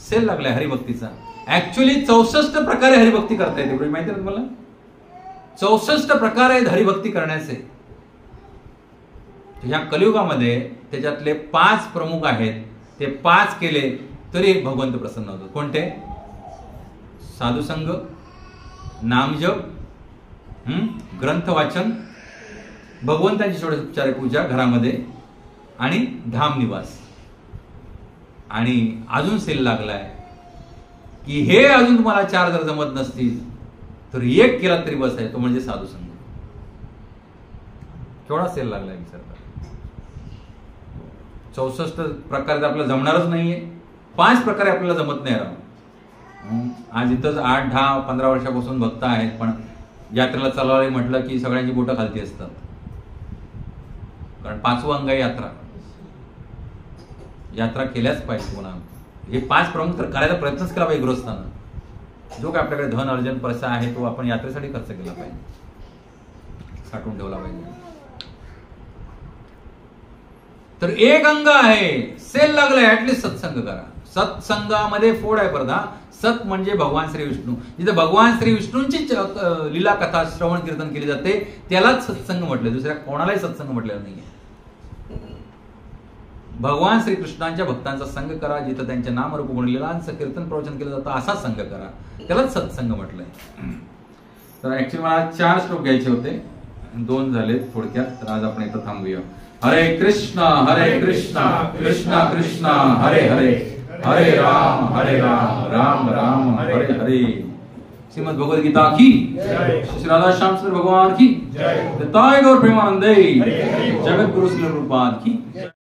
सेल लागलाय हरिभक्तीचा. ऍक्च्युअली 64 प्रकारे हरिभक्ती करता येते. माहिती आहे तुम्हाला? 64 प्रकार आहेत हरिभक्ती करण्याचे. ह्या कलियुगामध्ये त्याच्यातले 5 प्रमुख आहेत. ते 5 केले तरी भगवंत प्रसन्न होतो. कोणते? साधुसंग, नामजप, ग्रंथ वाचन, भगवंतांची षोडशोपचार पूजा घरामध्ये, आणि धाम निवास. आणि अजून सेल लागलाय की हे अजून तुम्हाला 4 जर जमत नसतील तर 1 केला तरी बस आहे. तो म्हणजे साधुसंग. केवढा सेल लागलाय विचार करा. 64 प्रकार तर आपल्याला जमणारच नाहीये. 5 प्रकारे आपल्याला जमत नाही राहून. आज इथंच 8, 10, 15 वर्षापासून भक्त आहेत, पण यात्रेला चालवायला म्हटलं की सगळ्यांची बोटं खालती असतात. कारण 5वं अंग आहे यात्रा. यात्रा केल्याच पाहिजे कोणा. हे 5 प्रमुख तर करायचा प्रयत्नच केला पाहिजे गृहस्थानं. जो काय आपल्याकडे धन अर्जन पैसा आहे तो आपण यात्रेसाठी खर्च केला पाहिजे, साठवून ठेवला पाहिजे. तर 1 अंग आहे, सेल लागलाय, ऍटलिस्ट सत्संग करा. सत्संगामध्ये फोड आहे परदा. सत म्हणजे भगवान श्री विष्णू. जिथे भगवान श्री विष्णूंची लीला कथा श्रवण कीर्तन केली जाते त्यालाच सत्संग म्हटले. दुसऱ्या कोणालाही सत्संग म्हटलेलं नाहीये. भगवान श्रीकृष्णांच्या भक्तांचा संग करा. जिथं त्यांच्या नामरूप गुणलीलांचं कीर्तन प्रवचन केलं जातं असा संग करा. त्यालाच सत्संग म्हटलंय. तर ऍक्च्युअली मला 4 श्लोक घ्यायचे होते, 2 झाले थोडक्यात. तर आज आपण इथं थांबूया. हरे कृष्णा कृष्णा कृष्णा हरे हरे, हरे राम राम राम हरे हरे. श्रीमद् भगवद गीता की श्री राधा श्याम सुंदर भगवान की जय. गौर प्रेमानंदे जगत गुरु श्री रूपाद की.